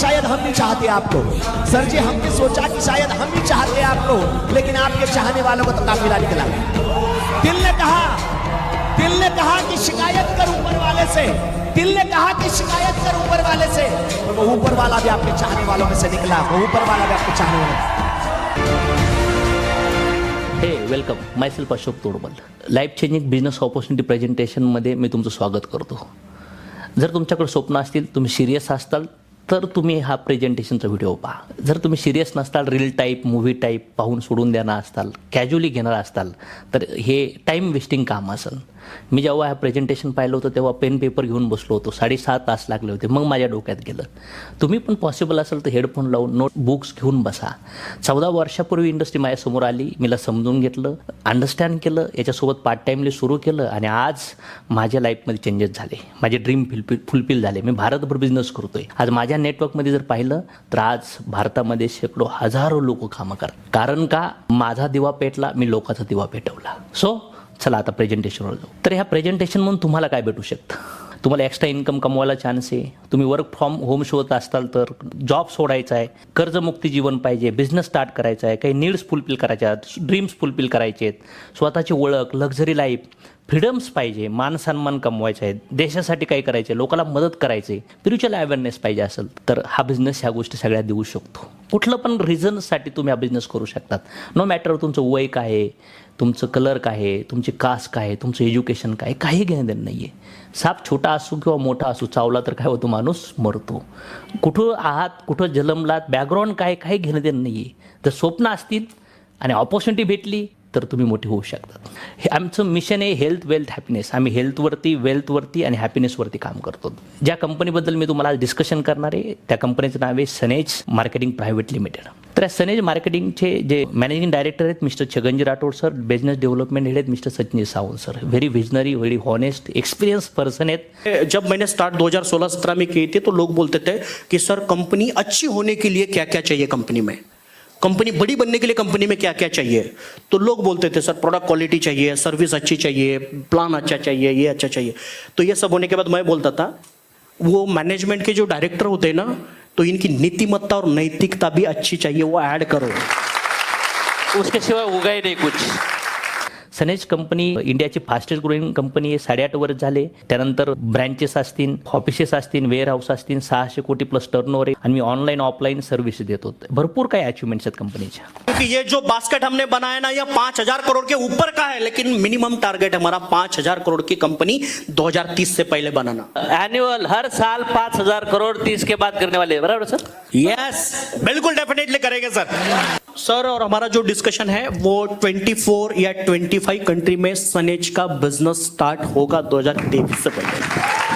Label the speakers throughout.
Speaker 1: शायद हम भी चाहते आपको। सर जी हमने सोचा कि शायद हम भी चाहते आपको, लेकिन आपके चाहने वालों को तो काफिला निकला। दिल ने कहा कि शिकायत कर ऊपर वाले से, दिल ने कहा कि शिकायत कर ऊपर वाले से, और वो ऊपर वाला भी आपके चाहने वालों में से निकला, वो ऊपर वाला भी आपके चाहने वाले।
Speaker 2: Hey welcome, myself Ashok Todmal. Life changing business opportunity प्रेझेंटेशनमध्ये मी तुमचं स्वागत करतो. जर तुमच्याकडे स्वप्न असतील, तुम्ही सिरियस असताल तर तुम्ही हा प्रेझेंटेशनचा व्हिडिओ पहा. जर तुम्ही सिरियस नसताल, रील टाईप मूव्ही टाईप पाहून सोडून देणार असताल, कॅज्युअली घेणार असताल, तर हे टाईम वेस्टिंग काम असेल. मी जेव्हा हा प्रेझेंटेशन पाहिलं होतं तेव्हा पेन पेपर घेऊन बसलो होतो. 7.5 तास लागले होते, मग माझ्या डोक्यात गेलं. तुम्ही पण पॉसिबल असेल तर हेडफोन लावून नोटबुक्स घेऊन बसा. 14 वर्षापूर्वी इंडस्ट्री माझ्यासमोर आली, मीला समजून घेतलं, अंडरस्टँड केलं, याच्यासोबत पार्ट टाईमली सुरू केलं आणि आज माझ्या लाईफमध्ये चेंजेस झाले. माझे ड्रीम फुलफिल झाले. मी भारतभर बिझनेस करतोय. आज माझ्या नेटवर्कमध्ये जर पाहिलं तर आज भारतामध्ये शेकडो हजारो लोक कामं करतात. कारण का? माझा दिवा पेटला, मी लोकांचा दिवा पेटवला. सो चला आता प्रेझेंटेशनवर जाऊ. तर ह्या प्रेझेंटेशन म्हणून तुम्हाला काय भेटू शकतं? तुम्हाला एक्स्ट्रा इन्कम कमवायला चान्स आहे. तुम्ही वर्क फ्रॉम होम शोधत असताल तर जॉब सोडायचा आहे, कर्जमुक्ती जीवन पाहिजे, बिझनेस स्टार्ट करायचा आहे, काही नीड्स फुलफिल करायच्या आहेत, ड्रीम्स फुलफिल करायचे आहेत, स्वतःची ओळख, लक्झरी लाईफ, फ्रीडम्स पाहिजे, मान सन्मान कमवायचे आहेत, देशासाठी काही करायचे, लोकांना मदत करायची, स्पिरिच्युअल अवेअरनेस पाहिजे असेल तर हा बिझनेस ह्या गोष्टी सगळ्या देऊ शकतो. कुठलं पण रिझनसाठी तुम्ही हा बिझनेस करू शकतात. नो मॅटर तुमचं वय काय आहे, तुमचं कलर काय आहे, तुमची कास्ट काय आहे, तुमचं एज्युकेशन काय आहे, काही घेणं देणं नाही आहे. साप छोटा असू किंवा मोठा असू, चावला तर काय होतो, माणूस मरतो. कुठं आहात, कुठं जन्मलात, बॅकग्राऊंड काय, काही घेणं देणं नाही आहे. जर स्वप्न असतील आणि ऑपॉर्च्युनिटी भेटली तर तुम्ही मोठी होऊ शकतात. हे आमचं मिशन आहे हेल्थ, वेल्थ, हॅपीनेस. आम्ही हेल्थवरती, वेल्थवरती आणि हॅपीनेसवरती काम करतो. ज्या कंपनीबद्दल मी तुम्हाला आज डिस्कशन करणार आहे त्या कंपनीचं नाव आहे सनेज मार्केटिंग प्रायव्हेट लिमिटेड. तर या सनेज मार्केटिंगचे जे मॅनेजिंग डायरेक्टर आहेत mister Chhaganji Rathod sir, business development head आहेत mister Sachin Sawant sir. Very visionary, very honest, experience person आहेत.
Speaker 3: जब मैंने स्टार्ट 2016-17 में किए थे तो लोग बोलते थे कि सर कंपनी अच्छी होने के लिए क्या क्या चाहिए, कंपनी में कंपनी बड़ी बनने के लिए कंपनी में क्या क्या चाहिए. तो लोग बोलते थे सर प्रोडक्ट क्वालिटी चाहिए, सर्विस अच्छी चाहिए, प्लान अच्छा चाहिए, ये अच्छा चाहिए. तो ये सब होने के बाद मैं बोलता था वो मैनेजमेंट के जो डायरेक्टर होते हैं ना, तो इनकी नीतिमत्ता और नैतिकता भी अच्छी चाहिए, वो ऐड करो.
Speaker 2: उसके सिवाय उगा ही नहीं कुछ. सनेज कंपनी इंडियाची फास्टेस्ट ग्रोईंग कंपनी आहे. 8.5 वर्ष झाले. त्यानंतर ब्रँचेस असतील, ऑफिसेस असतील, वेअर हाऊस असतील, 600 कोटी प्लस टर्नओव्हर आहे आणि मी ऑनलाईन ऑफलाईन सर्व्हिस देतो. भरपूर काही अचिव्हमेंट्स आहेत कंपनीच्या.
Speaker 3: क्योंकि ये जो बास्केट हमने बनाया ना, ये 5,000 करोड़ के ऊपर का है, लेकिन मिनिमम टारगेट हमारा 5,000 करोड़ की कंपनी 2030 से पहले बनाना.
Speaker 2: एनुअल हर साल 5,000 करोड़ 30 के बाद करने वाले, बराबर सर?
Speaker 3: यस, बिल्कुल डेफिनेटली करेंगे सर. और हमारा जो डिस्कशन है वो 24 या 25 कंट्री में सनेज का बिजनेस स्टार्ट होगा 2023 से पहले.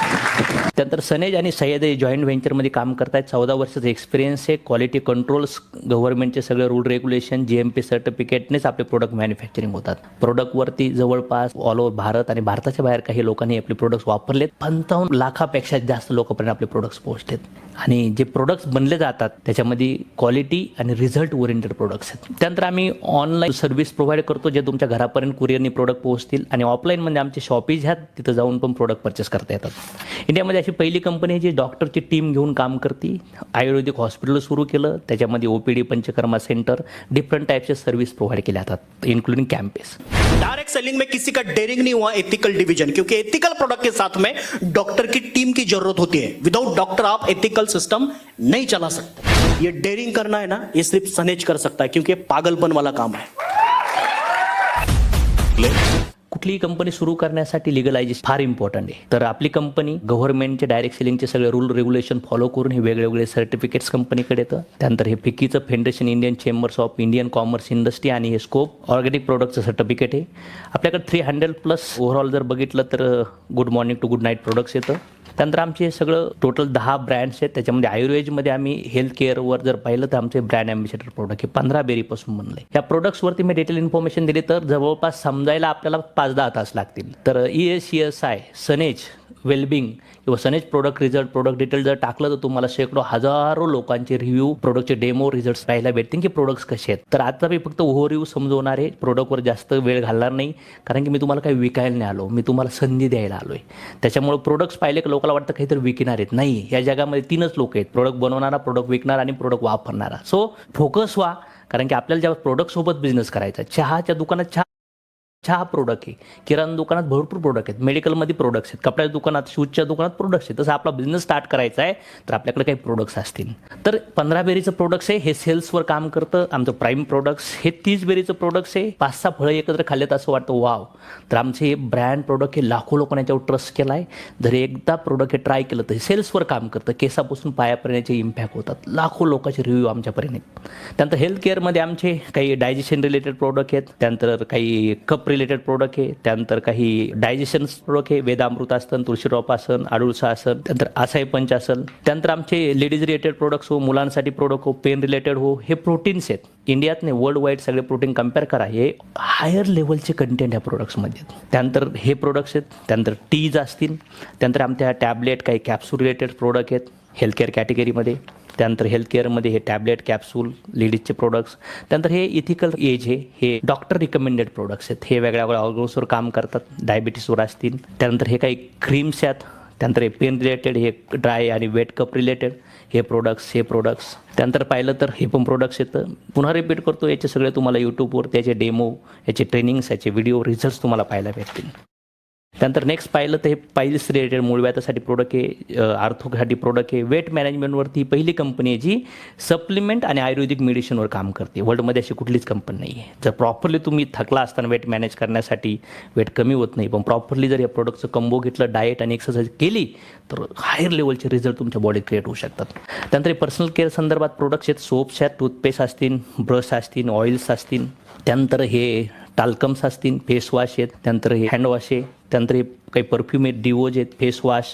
Speaker 2: त्यानंतर सनेज आणि सह्याद जॉईंट व्हेंचरमध्ये काम करतायत. 14 वर्षाचा एक्सपिरियन्स आहे. क्वालिटी कंट्रोल्स, गव्हर्नमेंटचे सगळे रूल रेग्युलेशन, GMP सर्टिफिकेटनेच आपले प्रोडक्ट मॅन्युफॅक्चरिंग होतात. प्रोडक्टवरती जवळपास ऑल ओव्हर भारत आणि भारताच्या बाहेर काही लोकांनी आपले प्रोडक्ट्स वापरलेत. 55 लाखापेक्षा जास्त लोकांपर्यंत आपले प्रोडक्ट्स पोहोचलेत. आणि जे प्रोडक्ट्स बनले जातात त्याच्यामध्ये क्वालिटी आणि रिझल्ट ओरिएंटेड प्रोडक्ट्स आहेत. त्यानंतर आम्ही ऑनलाईन सर्व्हिस प्रोव्हाइड करतो जे तुमच्या घरापर्यंत कुरिअरनी प्रोडक्ट पोहोचतील. आणि ऑफलाईनमध्ये आमचे शॉपीज आहेत, तिथं जाऊन पण प्रोडक्ट परचेस करता येतात. इंडियामध्ये अशी पहिली कंपनी आहे जी डॉक्टरची टीम घेऊन काम करते. आयुर्वेदिक हॉस्पिटल सुरू केलं, त्याच्यामध्ये OPD, पंचकर्मा सेंटर, डिफरंट टाईपचे सर्व्हिस प्रोव्हाइड केल्या जातात इन्क्लुडिंग कॅम्पेस.
Speaker 3: डायरेक्ट सेलिंग में किसी का डेयरिंग नहीं हुआ, एथिकल डिवीजन, क्योंकि एथिकल प्रोडक्ट के साथ में डॉक्टर की टीम की जरूरत होती है. विदाउट डॉक्टर आप एथिकल सिस्टम नहीं चला सकते. ये डेयरिंग करना है ना, ये सिर्फ सनेज कर सकता है, क्योंकि पागलपन वाला काम है.
Speaker 2: कुठलीही कंपनी सुरू करण्यासाठी लिगलायझेशन फार इम्पॉर्टंट आहे. तर आपली कंपनी गव्हर्नमेंटचे डायरेक्ट सेलिंगचे सगळे रूल रेग्युलेशन फॉलो करून हे वेगवेगळे सर्टिफिकेट्स कंपनीकडे येतं. त्यानंतर हे फिकीचं federation, Indian chambers of Indian commerce industry आणि हे स्कोप ऑर्गॅनिक प्रोडक्टचं सर्टिफिकेट आहे. आपल्याकडे 300+ ओव्हरऑल जर बघितलं तर good morning to good night products येतं. त्यानंतर आमचे सगळं टोटल 10 ब्रँड्स आहेत. त्याच्यामध्ये आयुर्वेदमध्ये आम्ही हेल्थ केअरवर जर पाहिलं तर आमचे ब्रँड अँबॅसेडर प्रोडक्ट हे 15 बेरीपासून बनले. या प्रोडक्ट्सवरती मी डिटेल इन्फॉर्मेशन दिली तर जवळपास समजायला आपल्याला 5-10 तास लागतील. तर ESCSI सनेज वेलबिंग किंवा सनेज प्रोडक्ट रिझल्ट प्रोडक्ट डिटेल जर टाकलं तर तुम्हाला शेकडो हजारो लोकांचे रिव्ह्यू प्रोडक्टचे डेमो रिझल्ट्स पाहायला भेटतील की प्रोडक्ट्स कसे आहेत. तर आता मी फक्त ओव्हरव्ह्यू समजवणार आहे, प्रोडक्टवर जास्त वेळ घालणार नाही, कारण की मी तुम्हाला काही विकायला नाही आलो, मी तुम्हाला संधी द्यायला आलो आहे. त्याच्यामुळे प्रोडक्ट्स पाहिले की लोकांना वाटतं काहीतरी विकणार आहेत. नाही, या जगामध्ये 3च लोक आहेत, प्रोडक्ट बनवणारा, प्रोडक्ट विकणारा आणि प्रोडक्ट वापरणारा. सो फोकस व्हा, कारण की आपल्याला जेव्हा प्रोडक्टसोबत बिझनेस करायचा. चहाच्या दुकानात चहा प्रोडक्ट आहे, किराणा दुकानात भरपूर प्रोडक्ट आहेत, मेडिकलमध्ये प्रोडक्ट्स आहेत, कपड्याच्या दुकानात शूजच्या दुकानात प्रोडक्ट्स आहेत. तसं आपला बिझनेस स्टार्ट करायचा आहे तर आपल्याकडे काही प्रोडक्ट्स असतील. तर 15 बेरीचं प्रोडक्ट्स आहे, हे सेल्सवर काम करतं. आमचं प्राईम प्रोडक्ट्स हे 30 बेरीचं प्रोडक्ट्स आहे. 5-6 फळं एकत्र खाल्लेत असं वाटतं वाव. तर आमचे हे ब्रँड प्रोडक्ट हे लाखो लोकांनी याच्यावर ट्रस्ट केला आहे. जर एकदा प्रोडक्ट हे ट्राय केलं तर हे सेल्सवर काम करतं. केसापासून पायापर्यंतचे इम्पॅक्ट होतात. लाखो लोकांचे रिव्ह्यू आमच्यापर्यंत. त्यानंतर हेल्थ केअरमध्ये आमचे काही डायजेशन रिलेटेड प्रोडक्ट आहेत, त्यानंतर काही कप रिलेटेड प्रोडक्ट आहे, त्यानंतर काही डायजेशन प्रोडक्ट आहे, वेदामृत आसन, तुळशीरोप आसन, आडुळसा आसन, त्यानंतर आसाई पंच आसन. त्यानंतर आमचे लेडीज रिलेटेड प्रोडक्ट्स हो, मुलांसाठी प्रोडक्ट हो, पेन रिलेटेड हो, हे प्रोटीन्स आहेत. इंडियात नाही, वर्ल्ड वाईड सगळे प्रोटीन कम्पेअर करा, हे हायर लेवलचे कंटेंट या प्रोडक्ट्समध्ये आहेत. त्यानंतर हे प्रोडक्ट्स आहेत. त्यानंतर टीज असतील, त्यानंतर आमच्या टॅबलेट काही कॅप्सूल रिलेटेड प्रोडक्ट आहेत हेल्थ केअर कॅटेगरीमध्ये. त्यानंतर हेल्थ केअरमध्ये हे टॅबलेट कॅप्सूल लेडीजचे प्रोडक्ट्स. त्यानंतर हे इथिकल एज हे डॉक्टर रिकमेंडेड प्रोडक्ट्स आहेत. हे वेगळ्या वेगळ्या ऑर्गन्सवर काम करतात, डायबिटीसवर असतील. त्यानंतर हे काही क्रीम्स आहेत. त्यानंतर हे पेन रिलेटेड, हे ड्राय आणि वेट कप रिलेटेड हे प्रोडक्ट्स. त्यानंतर पाहिलं तर हे पण प्रोडक्ट्स येतं. पुन्हा रिपीट करतो, याचे सगळे तुम्हाला यूट्यूबवर त्याचे डेमो, याचे ट्रेनिंग्स, याचे व्हिडिओ रिझल्ट्स तुम्हाला पाहायला भेटतील. त्यानंतर नेक्स्ट पाहिलं तर हे पाईल्स रिलेटेड मूळव्याधासाठी प्रोडक्ट आहे, आर्थोसाठी प्रोडक्ट आहे. वेट मॅनेजमेंटवरती पहिली कंपनी आहे जी सप्लिमेंट आणि आयुर्वेदिक मेडिसिनवर काम करते. वर्ल्डमध्ये अशी कुठलीच कंपनी नाही आहे. जर प्रॉपरली तुम्ही थकला असताना वेट मॅनेज करण्यासाठी, वेट कमी होत नाही, पण प्रॉपरली जर या प्रोडक्टचं कंबो घेतलं, डाएट आणि एक्सरसाइज केली, तर हायर लेवलचे रिझल्ट तुमच्या बॉडीत क्रिएट होऊ शकतात. त्यानंतर हे पर्सनल केअर संदर्भात प्रोडक्ट्स आहेत. सोप्स आहेत, टूथपेस्ट असतील, ब्रश असतील, ऑइल्स असतील. त्यानंतर हे टाल्कम्स असतील, फेस वॉश आहेत. त्यानंतर हे हँडवॉश आहे. त्यानंतर हे काही परफ्यूम आहेत, डिओज आहेत, फेस वॉश,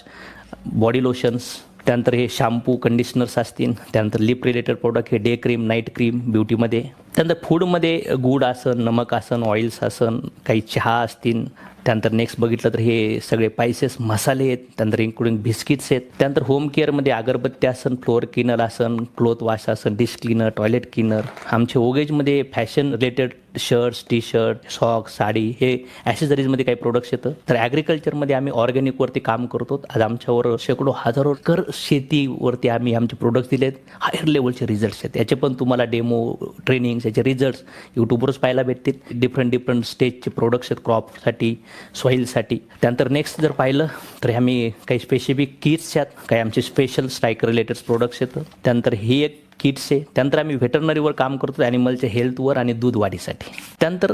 Speaker 2: बॉडी लोशन्स. त्यानंतर हे शॅम्पू, कंडिशनर्स असतील. त्यानंतर लिप रिलेटेड प्रोडक्ट हे डे क्रीम, नाईट क्रीम ब्युटीमध्ये. त्यानंतर फूडमध्ये गुड आसन, नमक आसन, ऑइल्स आसन, काही चहा असतील. त्यानंतर नेक्स्ट बघितलं तर हे सगळे पायसेस मसाले आहेत. त्यानंतर इन्क्लुडिंग बिस्किट्स आहेत. त्यानंतर होम केअरमध्ये अगरबत्ती आसन, फ्लोअर क्लीनर आसन, क्लोथ वॉश आसन, डिश क्लीनर, टॉयलेट क्लीनर. आमचे ओगेजमध्ये fashion related shirts, T shirt, socks, sari, हे ॲसेसरीजमध्ये काही प्रोडक्ट्स येतं. तर ॲग्रिकल्चरमध्ये आम्ही ऑर्गॅनिकवरती काम करतो. आज आमच्यावर शेकडो हजारो एकर शेतीवरती आम्ही आमचे प्रोडक्ट्स दिलेत. हायर लेवलचे रिझल्ट्स आहेत. याचे पण तुम्हाला डेमो, ट्रेनिंग्स, याचे रिझल्ट्स यूट्यूबवरच पाहायला भेटतील. डिफरंट स्टेजचे प्रोडक्ट्स आहेत, क्रॉपसाठी, सॉईलसाठी. त्यानंतर नेक्स्ट जर पाहिलं तर आम्ही काही स्पेसिफिक किट्स आहेत, काही आमचे स्पेशल स्ट्राईक रिलेटेड प्रोडक्ट्स येतं. त्यानंतर ही एक किट्स आहे. त्यानंतर आम्ही व्हेटरनरीवर काम करतो, ॲनिमलच्या हेल्थवर आणि दूध वाढीसाठी. त्यानंतर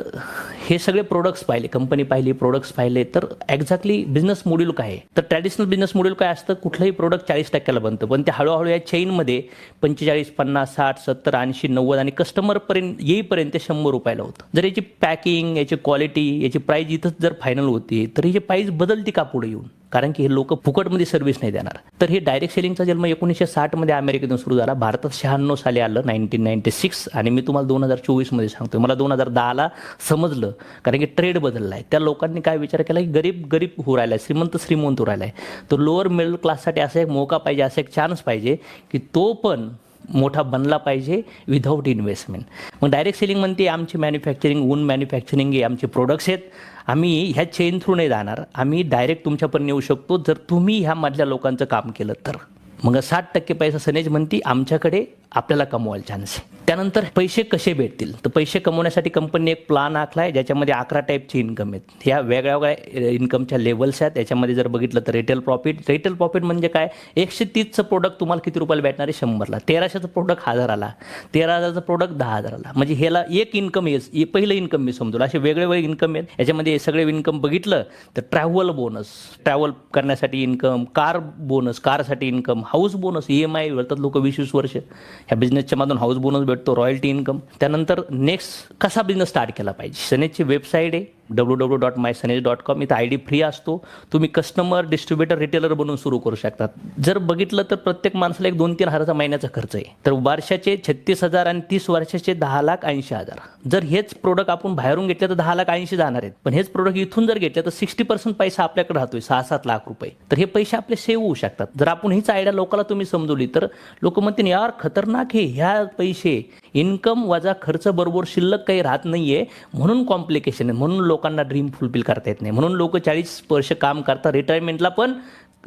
Speaker 2: हे सगळे प्रोडक्ट्स पाहिले, कंपनी पाहिली, प्रोडक्ट्स पाहिले. तर एक्झॅक्टली बिझनेस मॉड्यूल काय आहे? तर ट्रॅडिशनल बिझनेस मॉड्यूल काय असतं? कुठलंही प्रोडक्ट 40% बनतं, पण ते हळूहळू या चेनमध्ये 45, 50, 60, 70, 80, 90 आणि कस्टमरपर्यंत येईपर्यंत ते 100 रुपयाला होतं. जर याची पॅकिंग, याची क्वालिटी, याची प्राईज इथंच जर फायनल होती, तर याची प्राईज बदलती का पुढे येऊन? कारण की हे लोक फुकटमध्ये सर्व्हिस नाही देणार. तर हे डायरेक्ट सेलिंगचा जन्म 1960 अमेरिकेतून सुरू झाला. भारतात 96 साली आलं, 1996. आणि मी तुम्हाला 2024 सांगतोय. मला 2010ला समजलं, कारण की ट्रेड बदलला आहे. त्या लोकांनी काय विचार केला की गरीब होऊ राहिला आहे, श्रीमंत होऊ राहिला आहे. तर लोअर मिडल क्लाससाठी असा एक मौका पाहिजे, असा एक चान्स पाहिजे की तो पण मोठा बनला पाहिजे विदाऊट इन्व्हेस्टमेंट. मग डायरेक्ट सेलिंग म्हणते आमची मॅन्युफॅक्चरिंग, ओन मॅन्युफॅक्चरिंग आहे, आमचे प्रोडक्ट्स आहेत. आम्ही ह्या चेन थ्रू नाही जाणार, आम्ही डायरेक्ट तुमच्यापर्यंत येऊ शकतो जर तुम्ही ह्या मधल्या लोकांचं काम केलं तर. मग 60% पैसा सनेज म्हणते आमच्याकडे आपल्याला कमवायला चान्स आहे. त्यानंतर पैसे कसे भेटतील? तर पैसे कमवण्यासाठी कंपनीने एक प्लान आखला आहे, ज्याच्यामध्ये 11 टाईपचे इन्कम आहेत. ह्या वेगळ्या इन्कमच्या लेवल्स आहेत. याच्यामध्ये जर बघितलं तर रिटेल प्रॉफिट म्हणजे काय? 130चं प्रोडक्ट तुम्हाला किती रुपयाला भेटणार आहे? 100ला. 1300चं प्रोडक्ट 1000ला. 13,000चं प्रोडक्ट 10,000ला. म्हणजे ह्याला एक इन्कम हे पहिलं इन्कम मी समजलं. असे वेगळे इन्कम आहेत. याच्यामध्ये सगळे इन्कम बघितलं तर ट्रॅव्हल बोनस, ट्रॅव्हल करण्यासाठी इन्कम, कार बोनस, कारसाठी इन्कम, हाऊस बोनस, EMI भरतात लोक 20-20 वर्ष. ह्या बिझनेसच्या मधून हाऊस बोनस भेटतो, रॉयल्टी इन्कम. त्यानंतर नेक्स्ट कसा बिझनेस स्टार्ट केला पाहिजे? सनेजची वेबसाईट आहे, www.mysanej.com. इथं ID फ्री असतो. तुम्ही कस्टमर, डिस्ट्रीब्युटर, रिटेलर बनून सुरू करू शकतात. जर बघितलं तर प्रत्येक माणसाला 1-2-3 हजाराचा महिन्याचा खर्च आहे. तर वर्षाचे 36,000 आणि 30 वर्षाचे 10,80,000. जर हेच प्रोडक्ट आपण बाहेरून घेतले तर 10,80,000 जाणार आहेत. पण हेच प्रोडक्ट इथून जर घेतले तर 60% पैसा आपल्याकडे राहतोय, 6-7 लाख रुपये. तर हे पैसे आपले सेव्ह होऊ शकतात. जर आपण हीच आयडिया लोकांना तुम्ही समजवली तर लोक म्हणतील यार खतरनाक आहे, ह्या पैसे इन्कम वजा खर्च बरोबर शिल्लक काही राहत नाहीये, म्हणून कॉम्प्लिकेशन आहे, म्हणून लोकांना ड्रीम फुलफिल करता येत नाही, म्हणून लोक 40 वर्ष काम करतात, रिटायरमेंटला पण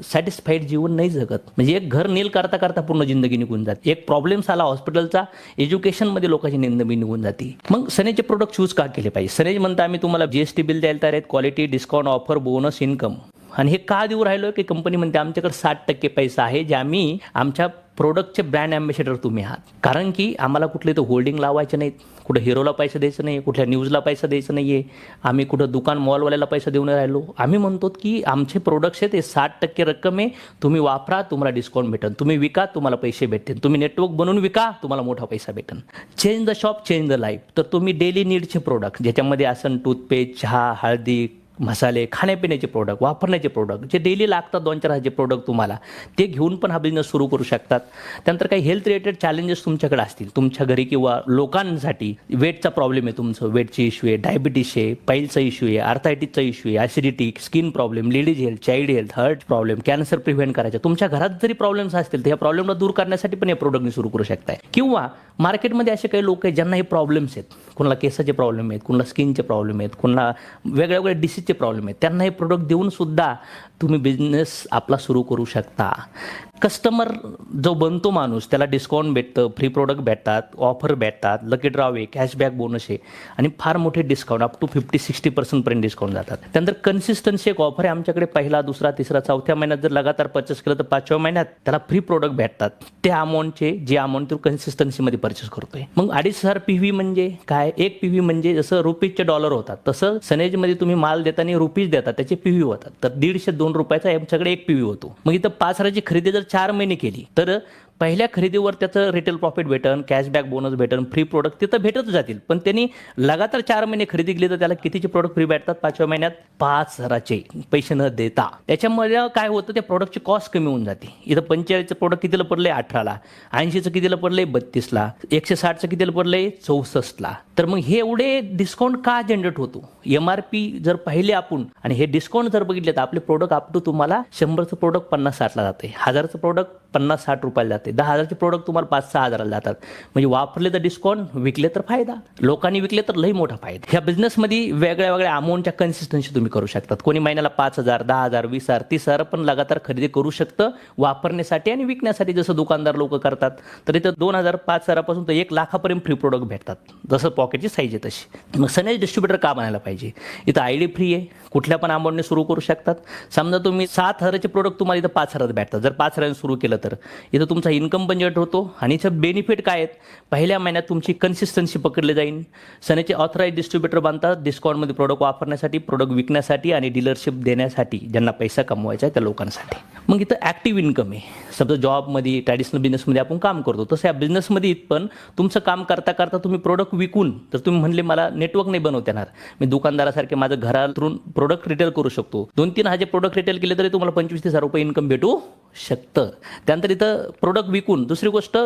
Speaker 2: सॅटिस्फाईड जीवन नाही जगत. म्हणजे एक घर नील करता करता पूर्ण जिंदगी निघून जाते. एक प्रॉब्लेम्स आला हॉस्पिटलचा, एज्युकेशनमध्ये लोकांची जिंदगी निघून जाते. मग सनेजचे प्रोडक्ट चूज का केले पाहिजे? सनेज म्हणता आम्ही तुम्हाला GST बिल द्यायला तयार आहेत, quality, discount, offer, bonus, income. आणि हे का देऊ राहिलो की कंपनी म्हणते आमच्याकडे 60% पैसा आहे, जे आम्ही आमच्या प्रोडक्टचे ब्रँड अँबॅसेडर तुम्ही आहात. कारण की आम्हाला कुठले तर होल्डिंग लावायचे नाहीत, कुठं हिरोला पैसे द्यायचं नाही, कुठल्या न्यूजला पैसा द्यायचं नाही आहे, आम्ही कुठं दुकान मॉलवाल्याला पैसा देऊन राहिलो. आम्ही म्हणतो की आमचे प्रोडक्ट्स आहेत ते 60% रक्कम आहे, तुम्ही वापरा तुम्हाला डिस्काउंट भेटेल, तुम्ही विका तुम्हाला पैसे भेटतील, तुम्ही नेटवर्क बनवून विका तुम्हाला मोठा पैसा भेटेल. Change the shop, change the life. तर तुम्ही डेली नीडचे प्रोडक्ट ज्याच्यामध्ये असं टूथपेस्ट, चहा, हळदी, मसाले, खाण्यापिण्याचे प्रोडक्ट, वापरण्याचे प्रोडक्ट जे डेली लागतात 2-4 हजारचे प्रोडक्ट तुम्हाला, ते घेऊन पण हा बिझनेस सुरू करू शकतात. त्यानंतर काही हेल्थ रिलेटेड चॅलेंजेस तुमच्याकडे असतील तुमच्या घरी किंवा लोकांसाठी, वेटचा प्रॉब्लेम आहे तुमचं, वेटची इश्यू आहे, डायबिटीस आहे, पाईलचा इश्यू आहे, आर्थरायटिसचा इश्यू आहे, acidity, skin problem, ladies health, child health, heart problem, cancer prevent करायचं, तुमच्या घरात जरी प्रॉब्लेम्स असतील तर या प्रॉब्लेमला दूर करण्यासाठी पण हे प्रोडक्टने सुरू करू शकताय. किंवा मार्केटमध्ये असे काही लोक आहेत ज्यांना हे प्रॉब्लेम्स आहेत, कुणाला केसाचे प्रॉब्लेम आहेत, कुणाला स्किनचे प्रॉब्लेम आहेत, कुणाला वेगळ्या वेगळ्या डिसीजचे प्रॉब्लेम आहेत, त्यांना हे प्रोडक्ट देऊन सुद्धा तुम्ही बिझनेस आपला सुरू करू शकता. कस्टमर जो बनतो माणूस त्याला डिस्काउंट भेटतं, फ्री प्रोडक्ट भेटतात, ऑफर भेटतात, लकी ड्रॉव आहे, कॅशबॅक बोनस आहे आणि फार मोठे डिस्काउंट अप टू 50-60% पर्यंत डिस्काउंट जातात. त्यानंतर कन्सिस्टन्सी एक ऑफर आहे आमच्याकडे. पहिला, दुसरा, तिसरा, चौथ्या महिन्यात जर लगातार परचेस केलं तर 5व्या महिन्यात त्याला फ्री प्रोडक्ट भेटतात. त्या अमाऊंटचे जे अमाऊंट तो कन्सिस्टन्सीमध्ये परचेस करतोय. मग 2,500 PV म्हणजे काय? एक PV म्हणजे जसं रुपीजचे डॉलर होतात तसं सनेजमध्ये तुम्ही माल देताना रुपीज देतात, त्याचे PV होतात. तर 150-2 रुपयाचा आमच्याकडे एक PV होतो. मग इथं 5,000ची खरेदी जर 4 महिने केली तर पहिल्या खरेदीवर त्याचं रिटेल प्रॉफिट भेटन, कॅशबॅक बोनस भेटन, फ्री प्रोडक्ट तिथं भेटत जातील. पण त्यांनी लगातार 4 महिने खरेदी केली तर त्याला कितीचे प्रोडक्ट फ्री भेटतात? 5व्या महिन्यात 5,000चे पैसे न देता. त्याच्यामुळे काय होतं, त्या प्रोडक्टची कॉस्ट कमी होऊन जाते. इथं 45चं प्रोडक्ट कितीला पडलंय? 18ला. 80चं कितीला पडलंय? 32ला. 160चं कितीला पडलंय? 64ला. तर मग हे एवढे डिस्काउंट का जनरेट होतो? MRP जर पाहिले आपण आणि हे डिस्काउंट जर बघितले तर आपले प्रोडक्ट अप टू तुम्हाला 100चं प्रोडक्ट 50-60ला जाते, 1000चं प्रोडक्ट 50-60 रुपयाला जाते, 10,000चे प्रोडक्ट तुम्हाला 5-6 हजाराला जातात. म्हणजे वापरले तर डिस्काउंट, विकले तर फायदा, लोकांनी विकले तर लई मोठा फायदा. ह्या बिझनेसमध्ये वेगळ्या वेगळ्या अमाऊंटच्या कन्सिस्टन्सी तुम्ही करू शकतात. कोणी महिन्याला 5,000, 10,000, 20,000, 30,000 पण लगातार खरेदी करू शकतं वापरण्यासाठी आणि विकण्यासाठी. जसं दुकानदार लोक करतात. तर इथं 2,000, 5,000पासून तर 1 लाखापर्यंत फ्री प्रोडक्ट भेटतात, जसं पॉकेटची साईज आहे तशी. मग सनेज डिस्ट्रीब्युटर का बनायला पाहिजे? इथं ID फ्री आहे, कुठल्या पण अमाऊंटने सुरू करू शकतात. समजा तुम्ही 7,000चे प्रोडक्ट तुम्हाला इथं 5,000 भेटतात. जर 5,000 सुरू केलं तर इथं तुमचा इन्कम पण जनरेट होतो. आणि इथं बेनिफिट काय आहेत? पहिल्या महिन्यात तुमची कन्सिस्टन्सी पकडली जाईल. सनेचे ऑथराइज डिस्ट्रीब्युटर बनतात डिस्काउंटमध्ये प्रोडक्ट वापरण्यासाठी, प्रोडक्ट विकण्यासाठी आणि डीलरशिप देण्यासाठी, ज्यांना पैसा कमवायचा आहे त्या लोकांसाठी. मग इथं ॲक्टिव्ह इन्कम आहे. समजा जॉबमध्ये, ट्रॅडिशनल बिझनेसमध्ये आपण काम करतो तसं या बिझनेसमध्ये पण तुमचं काम करता करता तुम्ही प्रोडक्ट विकून, तर तुम्ही म्हणले मला नेटवर्क नाही बनवता येणार, मी दुकानदारासारखे माझं घरातून प्रोडक्ट रिटेल करू शकतो. 2-3 हजार प्रोडक्ट रिटेल केले तरी तुम्हाला 25,000 रुपये इन्कम भेटू शकतं. त्यानंतर इथं प्रोडक्ट विकून दुसरी गोष्ट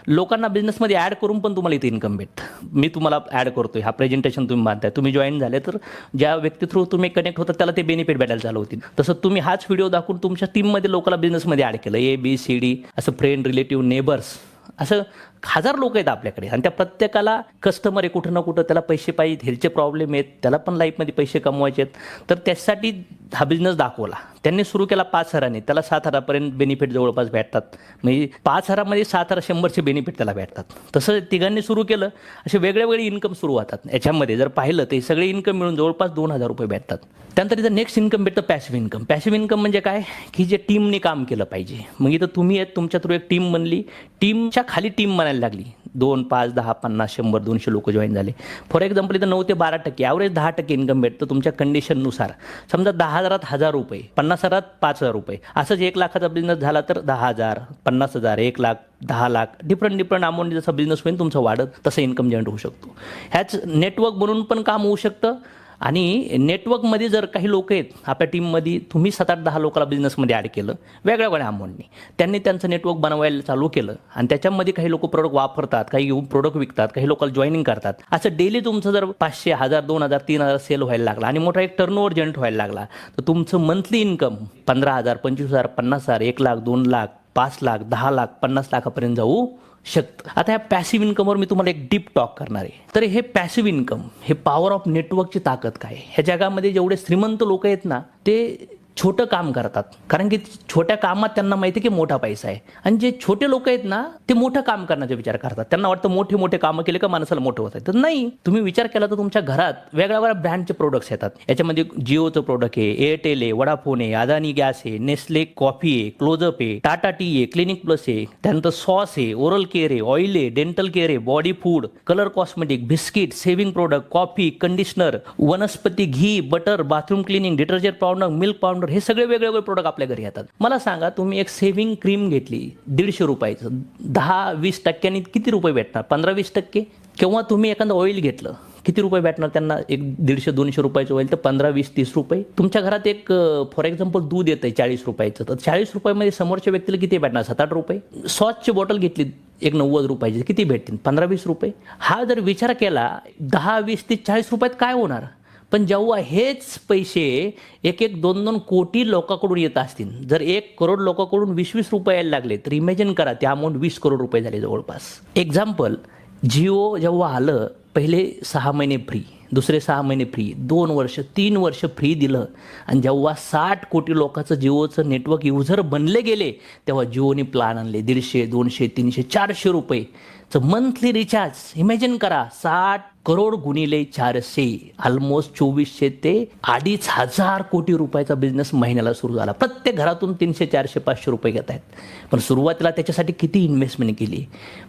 Speaker 2: लोकांना बिझनेसमध्ये ॲड करून पण तुम्हाला इथे इन्कम भेटतं. मी तुम्हाला ॲड करतोय, हा प्रेझेंटेशन तुम्ही मानताय, तुम्ही जॉईन झाले तर ज्या व्यक्ती थ्रू तुम्ही कनेक्ट होतात त्याला ते बेनिफिट भेटायला चालू होतील. तसं तुम्ही हाच व्हिडिओ दाखवून तुमच्या टीममध्ये लोकांना बिझनेसमध्ये ॲड केलं, ABCD असं फ्रेंड, रिलेटिव्ह, नेबर्स, असं 1000 लोक आहेत आपल्याकडे. आणि त्या प्रत्येकाला कस्टमर आहे, कुठं ना कुठं त्याला पैसे पाहिजेत, हेल्थचे प्रॉब्लेम आहेत, त्याला पण लाईफमध्ये पैसे कमवायचे आहेत. तर त्यासाठी हा बिझनेस दाखवला. त्यांनी सुरू केला 5,000ने, त्याला 7,000पर्यंत बेनिफिट जवळपास भेटतात. म्हणजे 5,000मध्ये 7,000 100चे बेनिफिट त्याला भेटतात. तसं तिघांनी सुरू केलं, असे वेगळे वेगळे इन्कम सुरू होतात. याच्यामध्ये जर पाहिलं तर सगळे इन्कम मिळून जवळपास 2,000 रुपये भेटतात. त्यानंतर इथं नेक्स्ट इन्कम भेटतं पॅसिव्ह इन्कम. पॅसिव्ह इन्कम म्हणजे काय? की जे टीमने काम केलं पाहिजे. मग इथं तुम्ही आहेत, तुमच्या थ्रू एक टीम बनली, टीमच्या खाली टीम बनायला लागली, 2, 5, 10, 50, 100, 200 लोक जॉईन झाले. फॉर एक्झाम्पल इथं 9 ते 12% ॲव्हरेज 10% इन्कम भेटतं तुमच्या कंडिशननुसार. समजा 10,000 1,000 रुपये, 50,000 5,000 रुपये, असंच 1 लाखाचा बिझनेस झाला तर 10,000, 50,000, 1 लाख, 10 लाख, डिफरंट अमाऊंट जसा बिझनेस होईल तुमचं वाढत तसं इन्कम जनरेट होऊ शकतो. ह्याच नेटवर्क बनून पण काम होऊ शकतं आणि नेटवर्कमध्ये जर काही लोक आहेत आपल्या टीममध्ये, तुम्ही 7-8-10 लोकांना बिझनेसमध्ये ॲड केलं वेगळ्या वेगळ्या अमाऊंटनी, त्यांनी त्यांचं नेटवर्क बनवायला चालू केलं आणि त्याच्यामध्ये काही लोक प्रोडक्ट वापरतात, काही प्रोडक्ट विकतात, काही लोकांना जॉईनिंग करतात. असं डेली तुमचं जर 500, 1000, 2000, 3000 सेल व्हायला लागला आणि मोठा एक टर्नओव्हर जनरेट व्हायला लागला, तर तुमचं मंथली इन्कम 15,000, 25,000, 50,000, 1 लाख, 2 लाख, 5 लाख, 10 लाख, 50 लाखापर्यंत जाऊ शकतं. आता ह्या पॅसिव्ह इन्कमवर मी तुम्हाला एक डीप टॉक करणार आहे. तर हे पॅसिव्ह इन्कम, हे पॉवर ऑफ नेटवर्कची ताकद काय? ह्या जगामध्ये जेवढे श्रीमंत लोक आहेत ना, ते छोटं काम करतात, कारण की छोट्या कामात त्यांना माहिती आहे की मोठा पैसा आहे. आणि जे छोटे लोक आहेत ना, ते मोठं काम करण्याचा विचार करतात. त्यांना वाटतं मोठे मोठे कामं केले का माणसाला मोठं होत आहे. तर नाही, तुम्ही विचार केला तर तुमच्या घरात वेगळ्या वेगळ्या ब्रँडचे प्रोडक्ट्स येतात. याच्यामध्ये जिओचं प्रोडक्ट आहे, एअरटेल आहे, वडाफोन आहे, अदानी गॅस आहे, नेस्ले कॉफी आहे, क्लोजअप आहे, टाटा टी आहे, क्लिनिक प्लस आहे, त्यानंतर सॉस आहे, ओरल केअर आहे, ऑइल आहे, डेंटल केअर आहे, body food, colour cosmetic, biscuit, shaving product, coffee, conditioner, वनस्पती घी, butter, bathroom cleaning, detergent powder, milk powder, हे सगळे वेगवेगळे प्रोडक्ट आपल्या घरी येतात. मला सांगा, तुम्ही एक सेव्हिंग क्रीम घेतली 150 रुपयाचं, 10-20 टक्क्यांनी किती रुपये भेटणार? 15-20%. किंवा तुम्ही एखादं ऑइल घेतलं, किती रुपये भेटणार त्यांना? एक 150-200 रुपयाचं ऑइल तर 15-20-30 रुपये. तुमच्या घरात एक फॉर एक्झाम्पल दूध येतंय 40 रुपयाचं, तर 40 रुपयामध्ये समोरच्या व्यक्तीला किती भेटणार? 7-8 रुपये. सॉसची बॉटल घेतली एक 90 रुपयाची, किती भेटतील? 15-20 रुपये. हा जर विचार केला 10, 20, 30, 40 रुपयात काय होणार? पण जेव्हा हेच पैसे 1-2 कोटी लोकांकडून येत असतील, जर 1 करोड लोकांकडून 20-20 रुपये यायला लागले, तर इमॅजिन करा त्या अमाऊंट 20 करोड रुपये झाले जवळपास. एक्झाम्पल, जिओ जेव्हा आलं, पहिले 6 महिने फ्री, दुसरे 6 महिने फ्री, 2 वर्ष 3 वर्ष फ्री दिलं, आणि जेव्हा 60 कोटी लोकांचं जिओचं नेटवर्क युजर बनले गेले, तेव्हा जिओने प्लॅन आणले 150, 200, 300, 400 रुपयेचं मंथली रिचार्ज. इमॅजिन करा, 60 करोड गुणिले 400, ऑलमोस्ट 2400 ते 2,500 कोटी रुपयाचा बिझनेस महिन्याला सुरू झाला. प्रत्येक घरातून 300, 400, 500 रुपये घेत आहेत. पण सुरुवातीला त्याच्यासाठी किती इन्व्हेस्टमेंट केली?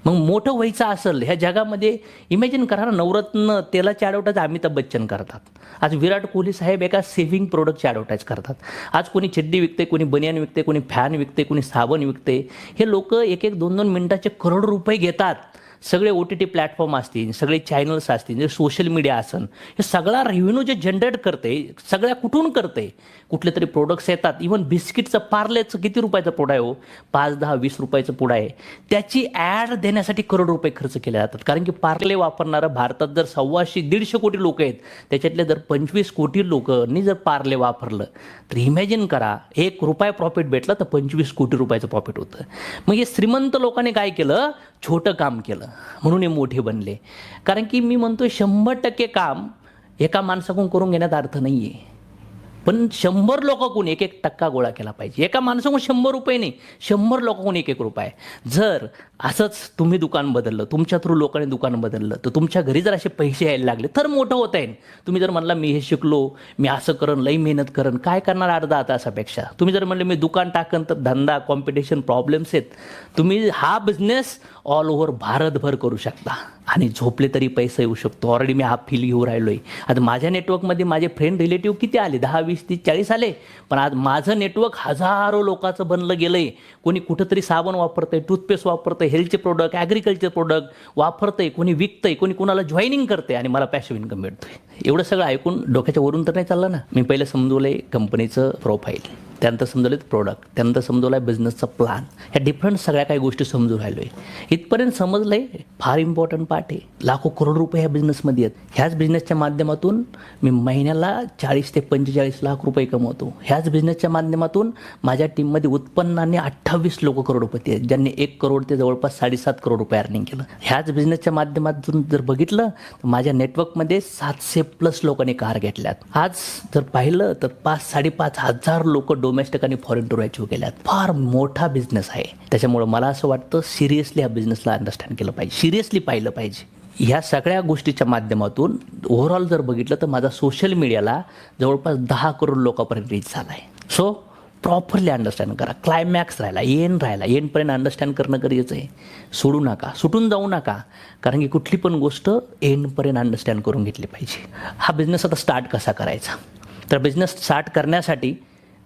Speaker 2: मग मोठं व्हायचं असेल ह्या जगामध्ये, इमॅजिन करा ना, नवरत्न तेलाची ॲडव्हर्टाईज अमिताभ बच्चन करतात, आज विराट कोहली साहेब एका सेव्हिंग प्रोडक्टची ॲडव्हर्टाईज करतात, आज कोणी चड्डी विकते, कोणी बनियान विकते, कोणी फॅन विकते, कोणी साबण विकते. हे लोक 1-2 मिनिटाचे करोड रुपये घेतात. सगळे OTT प्लॅटफॉर्म असतील, सगळे चॅनल्स असतील, जे सोशल मीडिया असेल, हे सगळा रेव्हेन्यू जे जनरेट करते, सगळ्या कुठून करते? कुठले तरी प्रोडक्ट्स येतात. इव्हन बिस्किटचं पार्लेचं किती रुपयाचं पुडा आहे हो? 5, 10, 20 रुपयाचं पुडा आहे. त्याची ॲड देण्यासाठी करोड रुपये खर्च केले जातात. कारण की पार्ले वापरणारं भारतात जर 150 कोटी लोक आहेत, त्याच्यातले जर 25 कोटी लोकांनी जर पार्ले वापरलं, तर इमॅजिन करा, 1 रुपया प्रॉफिट भेटलं तर 25 कोटी रुपयाचं प्रॉफिट होतं. मग हे श्रीमंत लोकांनी काय केलं? छोटं काम केलं, म्हणून हे मोठे बनले. कारण की मी म्हणतोय 100% काम एका माणसाकडून करून घेण्यात अर्थ नाही आहे, पण 100 लोकांकडून 1-1% गोळा केला पाहिजे. एका माणसाकडून 100 रुपये नाही, 100 लोकांकडून 1-1 रुपये. जर असंच तुम्ही दुकान बदललं, तुमच्या थ्रू लोकांनी दुकान बदललं, तर तुमच्या घरी जर असे पैसे यायला लागले तर मोठं होत आहे. तुम्ही जर म्हणला मी हे शिकलो, मी असं करण, लई मेहनत करण, काय करणार अर्धा तासापेक्षा? तुम्ही जर म्हणलं मी दुकान टाकन, तर धंदा, कॉम्पिटिशन, प्रॉब्लेम्स आहेत. तुम्ही हा बिझनेस ऑल ओव्हर भारतभर करू शकता आणि झोपले तरी पैसा येऊ शकतो. ऑलरेडी मी हा फील घेऊन राहिलो आहे. आता माझ्या नेटवर्कमध्ये माझे फ्रेंड रिलेटिव्ह किती आले? 10, 20, 30, 40 आले. पण आज माझं नेटवर्क हजारो लोकांचं बनलं गेलं आहे. कोणी कुठंतरी साबण वापरतंय, टूथपेस्ट वापरतंय, हेल्थचे प्रोडक्ट, ॲग्रिकल्चर प्रोडक्ट वापरतंय, कोणी विकतंय, कोणी कुणाला जॉईनिंग करते, आणि मला पॅसिव्ह इन्कम मिळतोय. एवढं सगळं ऐकून डोक्याच्या वरून तर नाही चाललं ना. मी पहिलं समजवलं आहे कंपनीचं प्रोफाईल, त्यानंतर समजवलं प्रोडक्ट, त्यानंतर समजवलं आहे बिझनेसचा प्लॅन. ह्या डिफरंट सगळ्या काही गोष्टी समजून राहिलो आहे. इथपर्यंत समजलं आहे, फार इम्पॉर्टंट पार्ट आहे. लाखो करोड रुपये ह्या बिझनेसमध्ये आहेत. ह्याच बिझनेसच्या माध्यमातून मी महिन्याला 40 ते 45 लाख रुपये कमवतो. ह्याच बिझनेसच्या माध्यमातून माझ्या टीममध्ये उत्पन्नाने 28 लोक करोडपती आहेत, ज्यांनी 1 करोड ते जवळपास 7.5 करोड रुपये अर्निंग केलं. ह्याच बिझनेसच्या माध्यमातून जर बघितलं तर माझ्या नेटवर्कमध्ये 700+ लोकांनी कार घेतल्यात. आज जर पाहिलं तर 5-5.5 हजार लोक डोमेस्टिक आणि फॉरेन टूर अचीव्ह केल्यात. फार मोठा बिझनेस आहे. त्याच्यामुळं मला असं वाटतं सिरियसली ह्या बिझनेसला अंडरस्टँड केलं पाहिजे, सिरियसली पाहिलं पाहिजे. ह्या सगळ्या गोष्टीच्या माध्यमातून ओव्हरऑल जर बघितलं तर माझा सोशल मीडियाला जवळपास 10 करोड लोकांपर्यंत रीच झाला आहे. सो प्रॉपरली अंडरस्टँड करा. क्लायमॅक्स राहिला, एंडपर्यंत अंडरस्टँड करणं गरजेचं आहे. सोडू नका, सुटून जाऊ नका, कारण की कुठली पण गोष्ट एंडपर्यंत अंडरस्टँड करून घेतली पाहिजे. हा बिझनेस आता स्टार्ट कसा करायचा? तर बिझनेस स्टार्ट करण्यासाठी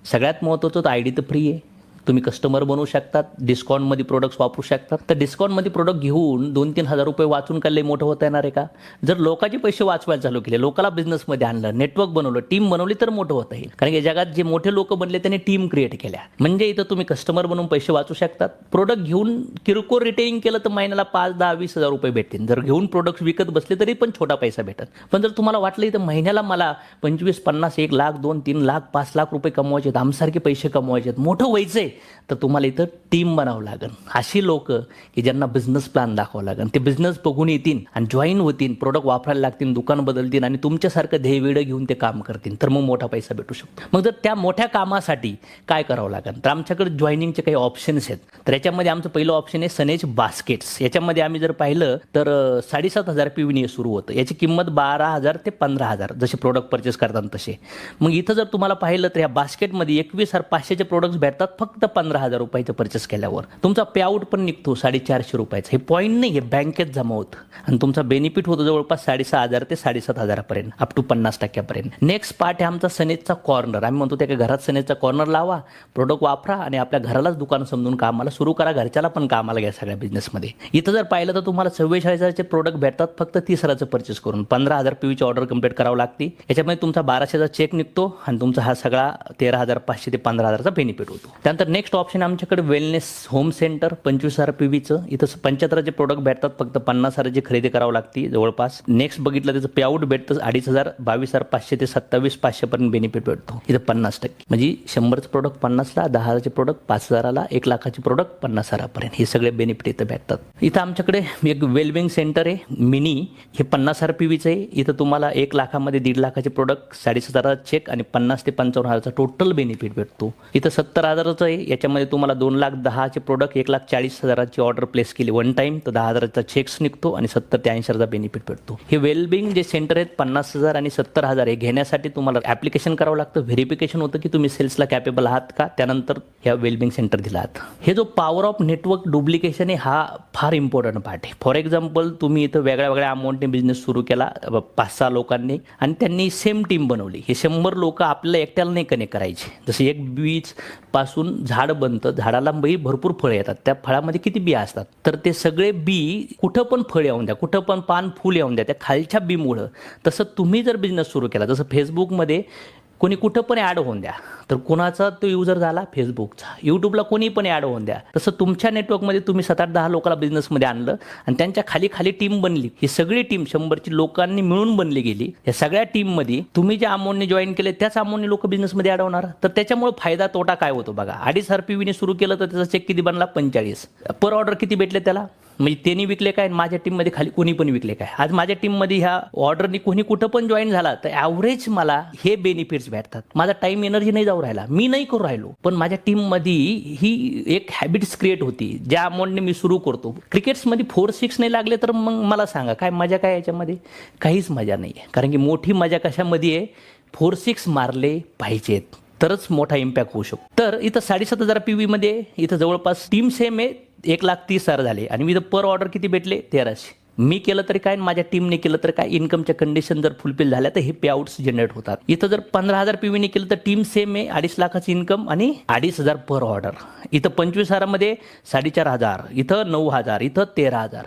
Speaker 2: सगळ्यात महत्त्वाचं तर आयडी तर फ्री आहे. तुम्ही कस्टमर बनवू शकतात, डिस्काउंटमध्ये प्रोडक्ट्स वापरू शकतात. तर डिस्काउंटमध्ये प्रोडक्ट घेऊन 2-3 हजार रुपये वाचून काय लय मोठं होता येणार आहे का? जर लोकांचे पैसे वाचवायला चालू केले, लोकाला बिझनेसमध्ये आणलं, नेटवर्क बनवलं, टीम बनवली तर मोठं होता येईल. कारण की जगात जे मोठे लोक बनले त्यांनी टीम क्रिएट केल्या. म्हणजे इथं तुम्ही कस्टमर बनवून पैसे वाचू शकतात. प्रोडक्ट घेऊन किरकोळ रिटेलिंग केलं तर महिन्याला 5, 10, 20 हजार रुपये भेटतील. जर घेऊन प्रोडक्ट विकत बसले तरी पण छोटा पैसा भेटत. पण जर तुम्हाला वाटलं इथं महिन्याला मला 25, 50, 1 लाख, 2, 3 लाख, 5 लाख रुपये कमवायचे आहेत, आमसारखे पैसे कमवायचे आहेत, मोठं व्हायचंय, तर तुम्हाला इथं टीम बनावं लागेल. अशी लोक की ज्यांना बिझनेस प्लॅन दाखवावं लागेल. ते बिझनेस बघून येतील आणि जॉईन होतील, प्रोडक्ट वापरायला लागतील, दुकान बदलतील आणि तुमच्यासारखं ध्येयवेळ घेऊन ते काम करतील. तर मग मोठा पैसा भेटू शकतो. मग जर त्या मोठ्या कामासाठी काय करावं लागेल, तर आमच्याकडे जॉईनिंगचे काही ऑप्शन्स आहेत. तर याच्यामध्ये आमचं पहिलं ऑप्शन आहे सनेज बास्केट्स. याच्यामध्ये आम्ही जर पाहिलं तर 7,500 PVने सुरू होतं. याची किंमत 12,000 ते 15,000 जसे प्रोडक्ट परचेस करतात तसे. मग इथं जर तुम्हाला पाहिलं तर या बास्केटमध्ये 21,500चे प्रोडक्ट्स भेटतात फक्त 15,000 रुपयाचं परचेस केल्यावर. तुमचा पे आउट पण निघतो 450 रुपयाचा. हे पॉईंट नाही, हे बँकेत जमा होतं आणि तुमचा बेनिफिट होतो जवळपास 6,500 ते 7,700 पर्यंत, अप टू 50% नेक्स्ट पार्ट आहे आमचा सनेजचा कॉर्नर. आम्ही म्हणतो त्या घरात सनेजचा कॉर्नर लावा, प्रोडक्ट वापरा आणि आपल्या घरालाच दुकान समजून कामाला सुरू करा, घरच्याला पण कामाला घ्या सगळ्या बिझनेसमध्ये. इथं जर पाहिलं तर तुम्हाला 44,000चे प्रोडक्ट भेटतात फक्त 30,000चं परचेस करून. 15,000 PVची ऑर्डर कंप्लीट करावं लागते. याच्यामध्ये तुमचा 1,200चा चेक निघतो आणि तुमचा हा सगळा 13,500 ते 15,000चा बेनिफिट होतो. त्यानंतर नेक्स्ट ऑप्शन आमच्याकडे वेलनेस होम सेंटर 25,000 PVचं. इथं 75चे प्रोडक्ट भेटतात फक्त 50,000ची खरेदी करावं लागते जवळपास. नेक्स्ट बघितलं त्याचं पे आउट भेटतं 2,500, 22,500 ते 27,500 पर्यंत बेनिफिट भेटतो. इथं 50% म्हणजे 100चं प्रोडक्ट 50ला, 10,000चे प्रोडक्ट 5,000ला, 1 लाखाचे प्रोडक्ट 50,000 पर्यंत. हे सगळे बेनिफिट इथं भेटतात. इथं आमच्याकडे एक वेलबिंग सेंटर आहे मिनी. हे 50,000 PVचं आहे. इथं तुम्हाला 1 लाखामध्ये 1.5 लाखाचे प्रोडक्ट, 7,500 चेक आणि 50,000 ते 55,000चा टोटल बेनिफिट भेटतो. इथं 70,000चं आहे. याच्यामध्ये तुम्हाला 2,10,000चे प्रोडक्ट, 1,40,000ची ऑर्डर प्लेस केली वन टाइम तर 10,000चा चेक्स निघतो आणि 70,000 ते 80,000चा बेनिफिट भेटतो. हे वेलबिंग जे सेंटर आहेत 50,000 आणि 70,000 हे घेण्यासाठी तुम्हाला ॲप्लिकेशन करावं लागतं. व्हेरिफिकेशन होतं की तुम्ही सेल्सला कॅपेबल आहात का, त्यानंतर ह्या वेलबिंग सेंटर दिला आहात. हे जो पॉवर ऑफ नेटवर्क डुप्लिकेशन आहे हा फार इम्पॉर्टंट पार्ट आहे. फॉर एक्झाम्पल तुम्ही इथं वेगळ्या वेगळ्या अमाऊंटने बिझनेस सुरू केला 5-6 लोकांनी आणि त्यांनी सेम टीम बनवली. हे 100 लोक आपल्याला एकट्याला नाही कनेक्ट करायचे. जसं एक बीज पासून झाड बनतं, झाडाला भरपूर फळं येतात, त्या फळामध्ये किती बिया असतात, तर ते सगळे बी कुठं पण फळ येऊन द्या, कुठं पण पान फूल येऊन द्या, त्या खालच्या बीमुळं. तसं तुम्ही जर बिझनेस सुरू केला, जसं फेसबुकमध्ये कोणी कुठं पण ॲड होऊन द्या, तर कोणाचा तो युजर झाला फेसबुकचा, यूट्यूबला कोणी पण ॲड होऊन द्या. तसं तुमच्या नेटवर्कमध्ये तुम्ही 7-8-10 लोकांना बिझनेसमध्ये आणलं आणि त्यांच्या खाली खाली टीम बनली. ही सगळी टीम 100ची लोकांनी मिळून बनली गेली. या सगळ्या टीममध्ये तुम्ही ज्या अमाऊंटने जॉईन केले त्याच अमाऊंटने लोक बिझनेसमध्ये ॲड होणार. तर त्याच्यामुळे फायदा तोटा काय होतो बघा. 2,500 PVने सुरू केलं तर त्याचा चेक किती बनला 45. पर ऑर्डर किती भेटले त्याला, म्हणजे त्यांनी विकले काय, माझ्या टीममध्ये खाली कोणी पण विकले काय. आज माझ्या टीममध्ये ह्या ऑर्डरनी कोणी कुठं पण जॉईन झाला तर ॲव्हरेज मला हे बेनिफिट्स भेटतात. माझा टाइम एनर्जी नाही जाऊ राहिला, मी नाही करू राहिलो, पण माझ्या टीममध्ये ही एक हॅबिट्स क्रिएट होती ज्या अमाऊंटने मी सुरू करतो. क्रिकेट्समध्ये 4-6 नाही लागले तर मग मला सांगा काय मजा काय याच्यामध्ये, काहीच मजा नाही आहे. कारण की मोठी मजा कशामध्ये आहे, 4-6 मारले पाहिजेत तरच मोठा इम्पॅक्ट होऊ शकतो. तर इथं 7,500 PVमध्ये इथं जवळपास टीम सेम आहे, 1,30,000 झाले आणि इथं पर ऑर्डर किती भेटले 1,300. मी केलं तरी काय, माझ्या टीमने केलं तर काय, इन्कमच्या कंडिशन जर फुलफिल झाल्या तर हे पे आउट्स जनरेट होतात. इथं जर 15,000 PVने केलं तर टीम सेम आहे, 2.5 लाखाची इन्कम आणि 2,500 पर ऑर्डर. इथं 25,000मध्ये 4,500, इथं 9,000, इथं 13,000.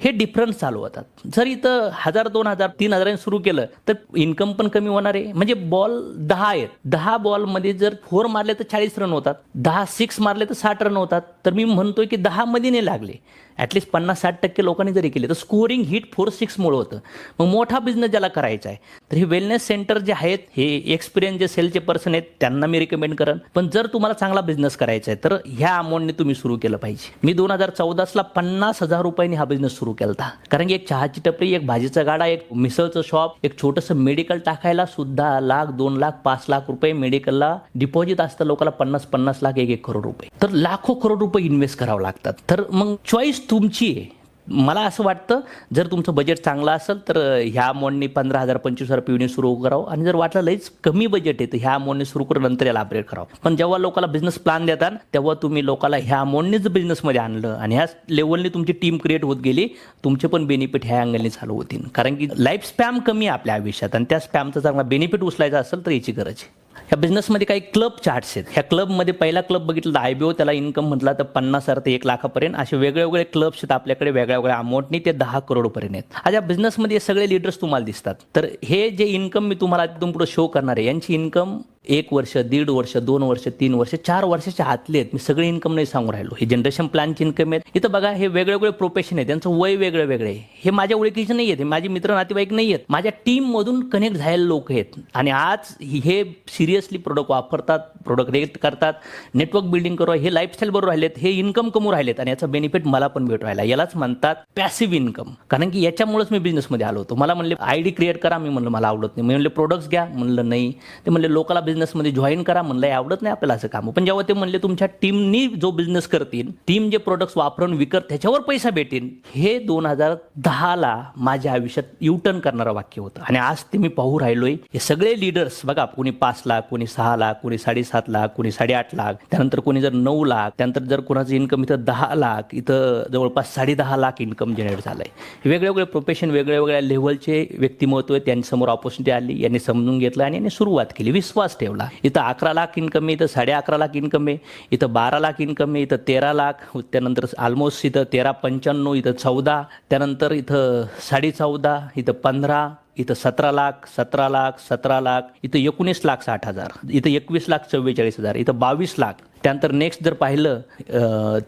Speaker 2: हे डिफरन्स चालू होतात. जर इथं 1,000, 2,000, 3,000 सुरू केलं तर इन्कम पण कमी होणार आहे. म्हणजे बॉल 10 आहेत, 10 बॉलमध्ये जर 4 मारले तर 40 रन होतात, 10 6 मारले तर 60 रन होतात. तर मी म्हणतोय की 10 मध्ये नाही लागले, ॲटलिस्ट 50-60% लोकांनी जरी केले तर स्कोरिंग हिट 4-6मुळे होतं. मग मोठा बिझनेस ज्याला करायचा आहे तर हे वेलनेस सेंटर जे आहेत हे एक्सपिरियन्स जे सेलचे पर्सन आहेत त्यांना मी रिकमेंड करेन. पण जर तुम्हाला चांगला बिझनेस करायचा आहे तर ह्या अमाऊंटने तुम्ही सुरू केलं पाहिजे. मी 2014ला 50,000 रुपयांनी हा बिझनेस सुरू केला होता. कारण की एक चहाची टपरी, एक भाजीचा गाडा, एक मिसळचं शॉप, एक छोटंसं मेडिकल टाकायला सुद्धा 1,00,000, 2,00,000, 5,00,000 रुपये मेडिकलला डिपॉझिट असतं लोकांना, 50-50 लाख, 1-1 करोड रुपये. तर लाखो करोड रुपये इन्व्हेस्ट करावं लागतात. तर मग चॉईस तुमची आहे. मला असं वाटतं जर तुमचं बजेट चांगलं असेल तर ह्या अमाऊंटने 15,000 25,000 PVने सुरू करावं आणि जर वाटलं लईच कमी बजेट आहे तर ह्या अमाऊंटने सुरू करून नंतर याला अपग्रेड करावं. पण जेव्हा लोकांना बिझनेस प्लॅन देतात तेव्हा तुम्ही लोकांना ह्या अमाऊंटनेच बिझनेसमध्ये आणलं आणि ह्या लेवलने तुमची टीम क्रिएट होत गेली, तुमचे पण बेनिफिट ह्या अँगलने चालू होतील. कारण की लाईफ स्पॅम कमी आहे आपल्या आयुष्यात आणि त्या स्पॅमचा चांगला बेनिफिट उचलायचा असेल तर याची गरज आहे. ह्या बिझनेसमध्ये काही क्लब चार्ट्स आहेत. ह्या क्लबमध्ये पहिला क्लब बघितला तर IBO, त्याला इन्कम म्हटला तर 50,000 ते 1 लाखापर्यंत असे वेगवेगळे क्लब्स आहेत आपल्याकडे वेगळ्या वेगळ्या अमाऊंटनी ते 10 करोडपर्यंत आहेत. आज या बिझनेसमध्ये सगळे लीडर्स तुम्हाला दिसतात. तर हे जे इन्कम मी तुम्हाला तिथून पुढे शो करणार आहे यांची इन्कम 1 वर्ष, 1.5 वर्ष, 2 वर्ष, 3 वर्ष, 4 वर्षाच्या आतले आहेत. मी सगळे इन्कम नाही सांगू राहिलो. हे जनरेशन प्लॅनची इन्कम आहेत. इथं बघा हे वेगवेगळे प्रोफेशन आहे, त्यांचं वय वेगळं वेगळे आहे. हे माझ्या ओळखीचे नाही आहेत, हे माझे मित्र नातेवाईक नाही आहेत, माझ्या टीममधून कनेक्ट झालेले लोक आहेत. आणि आज हे सिरियसली प्रोडक्ट वापरतात, प्रोडक्ट रेट करतात, नेटवर्क बिल्डिंग करू, हे लाईफस्टाईल बरोबर राहिलेत, हे इन्कम कमवून राहिलेत आणि याचा बेनिफिट मला पण भेटू राहिला. यालाच म्हणतात पॅसिव्ह इन्कम. कारण की याच्यामुळेच मी बिझनेसमध्ये आलो होतो. मला म्हणले ID क्रिएट करा, मी म्हणलं मला आवडत नाही. मी म्हणले प्रोडक्ट्स घ्या, म्हणलं नाही. ते म्हणले लोकाला बिझनेसमध्ये जॉईन करा, म्हणलं आवडत नाही आपल्याला असं काम. पण जेव्हा ते म्हणले तुमच्या टीमनी जो बिझनेस करतील, टीम जे प्रोडक्ट्स वापरून विकत त्याच्यावर पैसा भेटेल, हे 2010ला माझ्या आयुष्यात युटर्न करणारं वाक्य होतं. आणि आज ते मी पाहू राहिलोय. हे सगळे लीडर्स बघा, कोणी 5 लाख, कोणी 6 लाख, कोणी 7.5 लाख, कोणी 8.5 लाख, त्यानंतर कोणी जर 9 लाख, त्यानंतर जर कोणाचं इन्कम इथं 10 लाख, इथं जवळपास 10.5 लाख इन्कम जनरेट झालंय. वेगवेगळे प्रोफेशन, वेगवेगळ्या लेव्हलचे व्यक्तिमत्व आहेत. त्यांच्यासमोर ऑपॉर्च्युनिटी आली, यांनी समजून घेतलं आणि यांनी सुरुवात केली, विश्वास ठेवला. इथं 11 लाख इन्कम आहे, इथं 11.5 लाख इन्कम आहे, इथं 12 लाख इन्कम आहे, इथं 13 लाख, त्यानंतर ऑलमोस्ट इथं 13.95, इथं 14, त्यानंतर इथं 14.5, इथं 15, इथं 17 लाख, 17 लाख, 17 लाख, इथं 19,60,000, इथं 21,44,000, इथं 22 लाख. त्यानंतर नेक्स्ट जर पाहिलं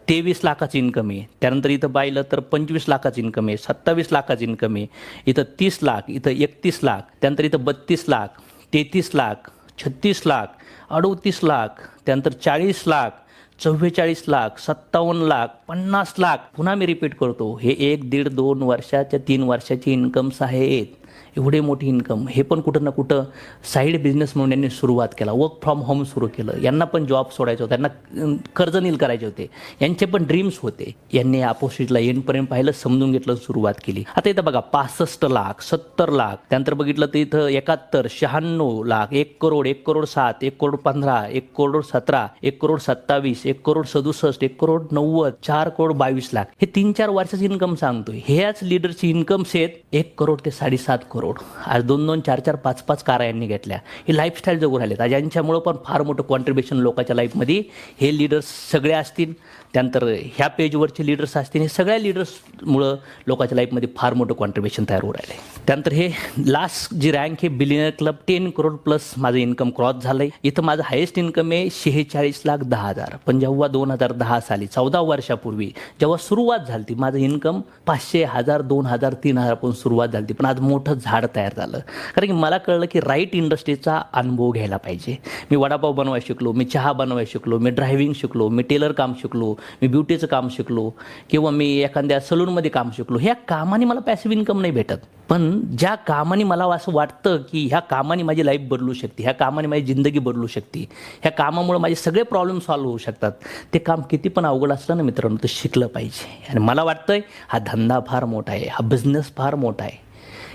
Speaker 2: 23 लाखाचं इन्कम आहे. त्यानंतर इथं पाहिलं तर 25 लाखाचं इन्कम आहे, 27 लाखाचं इन्कम आहे, इथं 30 लाख, इथं 31 लाख, त्यानंतर इथं 32 लाख, 33 लाख, 36 लाख, 38 लाख, त्यानंतर 40 लाख, 44 लाख, 57 लाख, 50 लाख. पुन्हा मी रिपीट करतो, हे 1, 1.5, 2 वर्षाच्या 3 वर्षाची इन्कम्स आहेत. एवढे मोठी इन्कम. हे पण कुठं ना कुठं साईड बिझनेस म्हणून यांनी सुरुवात केला. वर्क फ्रॉम होम सुरू केलं. यांना पण जॉब सोडायचं होतं, त्यांना कर्ज नील करायचे होते, यांचे पण ड्रीम्स होते. यांनी अपोजिटला एंडपर्यंत पाहिलं, समजून घेतलं, सुरुवात केली. आता इथं बघा 65 लाख, 70 लाख, त्यानंतर बघितलं तर इथं 71, 96 लाख, 1 करोड, 1 करोड 7, 1 करोड 15, 1 करोड 17, 1 करोड 27, 1 करोड 67, 1 करोड 90, 4 करोड 22 लाख. हे 3-4 वर्षाची इन्कम सांगतोय. ह्याच लीडरची इन्कम्स आहेत 1 करोड ते 7.5 करोड. आज 2-2, 4-4, 5-5 कार यांनी घेतल्या. हे लाईफस्टाईल जगू राहिलेत. आज यांच्यामुळं पण फार मोठं कॉन्ट्रीब्युशन लोकांच्या लाईफमध्ये हे लीडर्स सगळे असतील, त्यानंतर ह्या पेजवरचे लीडर्स असतील, हे सगळ्या लीडर्समुळं लोकांच्या लाईफमध्ये फार मोठं कॉन्ट्रीब्युशन तयार होऊ राहिलं आहे. त्यानंतर हे लास्ट जी रँक आहे बिलियनर क्लब, 10 करोड प्लस माझं इन्कम क्रॉस झालं आहे. इथं माझं हायेस्ट इन्कम आहे 46,10,000. पण जेव्हा 2010 साली 14 वर्षापूर्वी जेव्हा सुरुवात झाली ती, माझं इन्कम 500, 1000, 2000, 3000 पण सुरुवात झाली. पण आज मोठं झाड तयार झालं. कारण की मला कळलं की राईट इंडस्ट्रीचा अनुभव घ्यायला पाहिजे. मी वडापाव बनवायला शिकलो, मी चहा बनवायला शिकलो, मी ड्रायव्हिंग शिकलो, मी टेलर काम शिकलो, मी ब्युटीचं काम शिकलो, किंवा मी एखाद्या सलूनमध्ये काम शिकलो. ह्या कामाने मला पॅसिव्ह इन्कम नाही भेटत. पण ज्या कामाने मला असं वाटतं की ह्या कामाने माझी लाईफ बदलू शकते, ह्या कामाने माझी जिंदगी बदलू शकते, ह्या कामामुळे माझे सगळे प्रॉब्लेम सॉल्व्ह होऊ शकतात, ते काम किती पण अवघड असलं ना मित्रांनो, ते शिकलं पाहिजे. आणि मला वाटतंय हा धंदा फार मोठा आहे, हा बिझनेस फार मोठा आहे.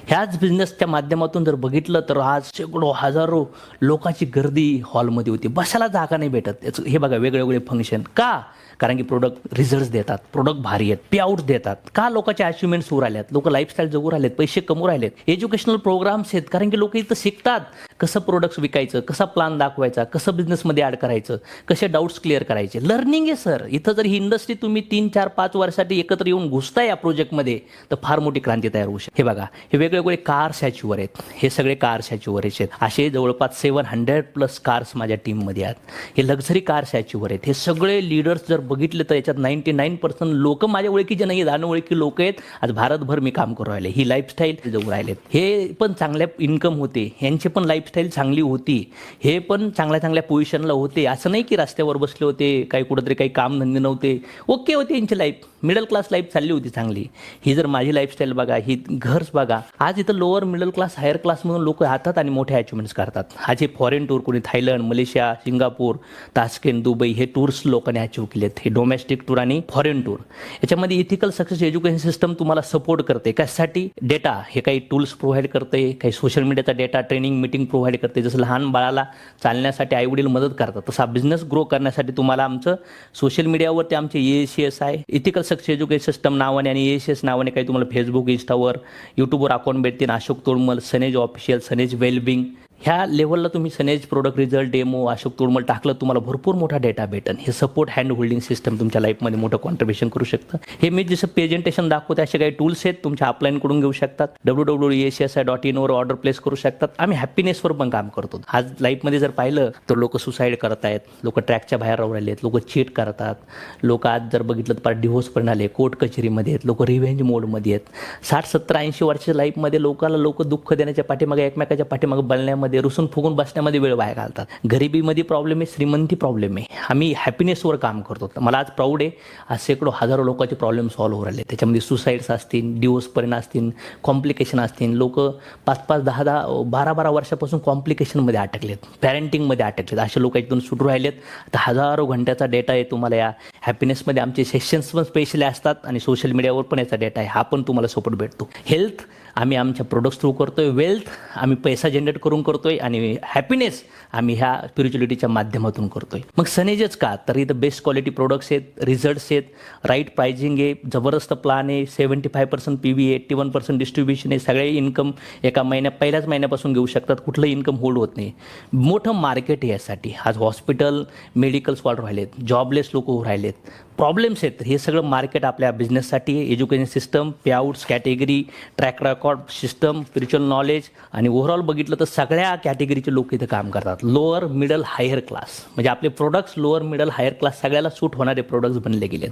Speaker 2: ह्याच बिझनेसच्या माध्यमातून जर बघितलं तर आज शेकडो हजारो लोकांची गर्दी हॉलमध्ये होती, बसायला जागा नाही भेटत. हे बघा वेगवेगळे फंक्शन. का? कारण की प्रोडक्ट रिझल्ट्स देतात, प्रोडक्ट भारी आहेत, पे आउट्स देतात. का? लोकांचे अचिव्हमेंट्स होऊ राहिल्यात, लोक लाईफस्टाईल जगू राहिलेत, पैसे कमवू राहिलेत, एज्युकेशनल प्रोग्राम्स आहेत. कारण की लोक इथं शिकतात कसं प्रोडक्ट्स विकायचं, कसा प्लॅन दाखवायचा, कसं बिझनेसमध्ये ॲड करायचं, कसे डाऊट्स क्लिअर करायचे. लर्निंग आहे सर. इथं जर ही इंडस्ट्री तुम्ही 3, 4, 5 वर्षासाठी एकत्र येऊन घुसताय या प्रोजेक्टमध्ये, तर फार मोठी क्रांती तयार होऊ शकते. हे बघा हे वेगवेगळे कार्स ह्याच्यावर आहेत, हे सगळे कार्स ह्याच्यावर आहेत. असे जवळपास 700+ कार्स माझ्या टीममध्ये आहेत. हे लक्झरी कार्स ह्याच्यावर आहेत. हे सगळे लीडर्स जर बघितले तर याच्यात 99% लोक माझ्या ओळखीचे नाही आहेत, अनोळखी लोक आहेत. आज भारतभर मी काम करू राहिले, ही लाईफस्टाईल जगू राहिलेत. हे पण चांगल्या इन्कम होते, यांची पण लाईफस्टाईल चांगली होती, हे पण चांगल्या चांगल्या पोझिशनला होते. असं नाही की रस्त्यावर बसले होते, काही कुठंतरी काही काम धंदे नव्हते, ओके होते यांची लाईफ, मिडल क्लास लाईफ चालली होती चांगली. ही जर माझी लाईफस्टाईल बघा, ही घर्स बघा. आज इथं लोअर मिडल क्लास, हायर क्लासमधून लोक राहतात आणि मोठे अचिव्हमेंट्स करतात. आज हे फॉरेन टूर, कोणी Thailand, Malaysia, Singapore, Tashkent, Dubai, हे टूर्स लोकांनी अचीव्ह केलेत. हे डोमेस्टिक टूर आणि फॉरेन टूर. याच्यामध्ये इथिकल सक्सेस एज्युकेशन सिस्टम तुम्हाला सपोर्ट करते. कशासाठी? डेटा, हे काही टूल्स प्रोव्हाइड करते, काही सोशल मीडियाचा डेटा, ट्रेनिंग, मीटिंग प्रोव्हाइड करते. जसं लहान बाळाला चालण्यासाठी आईवडील मदत करतात, तसा बिझनेस ग्रो करण्यासाठी तुम्हाला आमचं सोशल मीडियावरती आमचे EACS आहे, इथिकल सक्सेस एज्युकेशन सिस्टम नावाने, आणि EACS नावाने काही तुम्हाला फेसबुक, इंस्टावर, यूट्यूबवर अकाउंट भेटतील. अशोक तोडमल, सनेज ऑफिशियल, सनेज वेलबिंग, ह्या लेवलला तुम्ही Sanej product result demo Ashok Todmal टाकलं तुम्हाला भरपूर मोठा डेटा भेटेल. हे सपोर्ट हँड होल्डिंग सिस्टम तुमच्या लाईफमध्ये मोठं कॉन्ट्रीब्युशन करू शकतं. हे मी जसं प्रेझेंटेशन दाखवते असे काही टूल्स आहेत तुमच्या अपलाईनकडून घेऊ शकतात. www.acsi.in वर ऑर्डर प्लेस करू शकतात. आम्ही हॅपीनेसवर पण काम करतो. आज लाईफमध्ये जर पाहिलं तर लोक सुसाईड करत आहेत, लोक ट्रॅकच्या बाहेर राहू राहिले आहेत, लोक चीट करतात, लोक आज जर बघितलं तर पार डिव्होर्स पण आले, कोर्ट कचेरीमध्ये आहेत, लोक रिव्हेंज मोडमध्ये आहेत. 60, 70, 80 वर्षाच्या लाईफमध्ये लोक दुःख देण्याच्या पाठीमागे एकमेकाच्या पाठीमागे बोलण्यामध्ये रुसून फुगून बसण्यामध्ये वेळ वाया घालतात. गरिबीमध्ये प्रॉब्लेम आहे, श्रीमंती प्रॉब्लेम आहे. आम्ही हॅपीनेसवर काम करतो. मला आज प्राऊड आहे, आज शेकडो हजारो लोकांचे प्रॉब्लेम सॉल्व्ह होऊ राहिले. त्याच्यामध्ये सुसाईड्स असतील, डिवोर्स परिणाम असतील, कॉम्प्लिकेशन असतील. लोक 5-5, 10-10, 12-12 वर्षापासून कॉम्प्लिकेशनमध्ये अटकलेत, पॅरेंटिंगमध्ये अटकलेत. असे लोक इथून सुटू राहिलेत. तर हजारो घंट्याचा डेटा आहे तुम्हाला या हॅपीनेसमध्ये. आमचे सेशन्स पण स्पेशली असतात आणि सोशल मीडियावर पण याचा डेटा आहे. हा पण तुम्हाला सपोर्ट भेटतो. हेल्थ आम्ही आमच्या प्रोडक्ट्स थ्रू करतोय, वेल्थ आम्ही पैसा जनरेट करून करतोय आणि हॅपीनेस आम्ही ह्या स्पिरिच्युअलिटीच्या माध्यमातून करतोय. मग सनेजच का, तर इथं बेस्ट क्वालिटी प्रोडक्ट्स आहेत, रिझल्ट्स आहेत, राईट प्राइजिंग आहे, जबरदस्त प्लान आहे, 75% PV आहे, 81% डिस्ट्रीब्युशन आहे. सगळे इन्कम एका पहिल्याच महिन्यापासून घेऊ शकतात. कुठलं इन्कम होल्ड होत नाही. मोठं मार्केट आहे यासाठी. आज हॉस्पिटल, मेडिकल्स वाढ राहिलेत, जॉबलेस लोक होऊ राहिलेत, प्रॉब्लेम्स आहेत. हे सगळं मार्केट आपल्या बिझनेससाठी आहे. Education system, पेआउट्स, category, track record system, spiritual knowledge आणि ओव्हरऑल बघितलं तर सगळ्या कॅटेगरीचे लोक इथं काम करतात. लोअर मिडल हायर क्लास म्हणजे आपले products lower middle higher class सगळ्याला सूट होणारे प्रोडक्ट्स बनले गेलेत.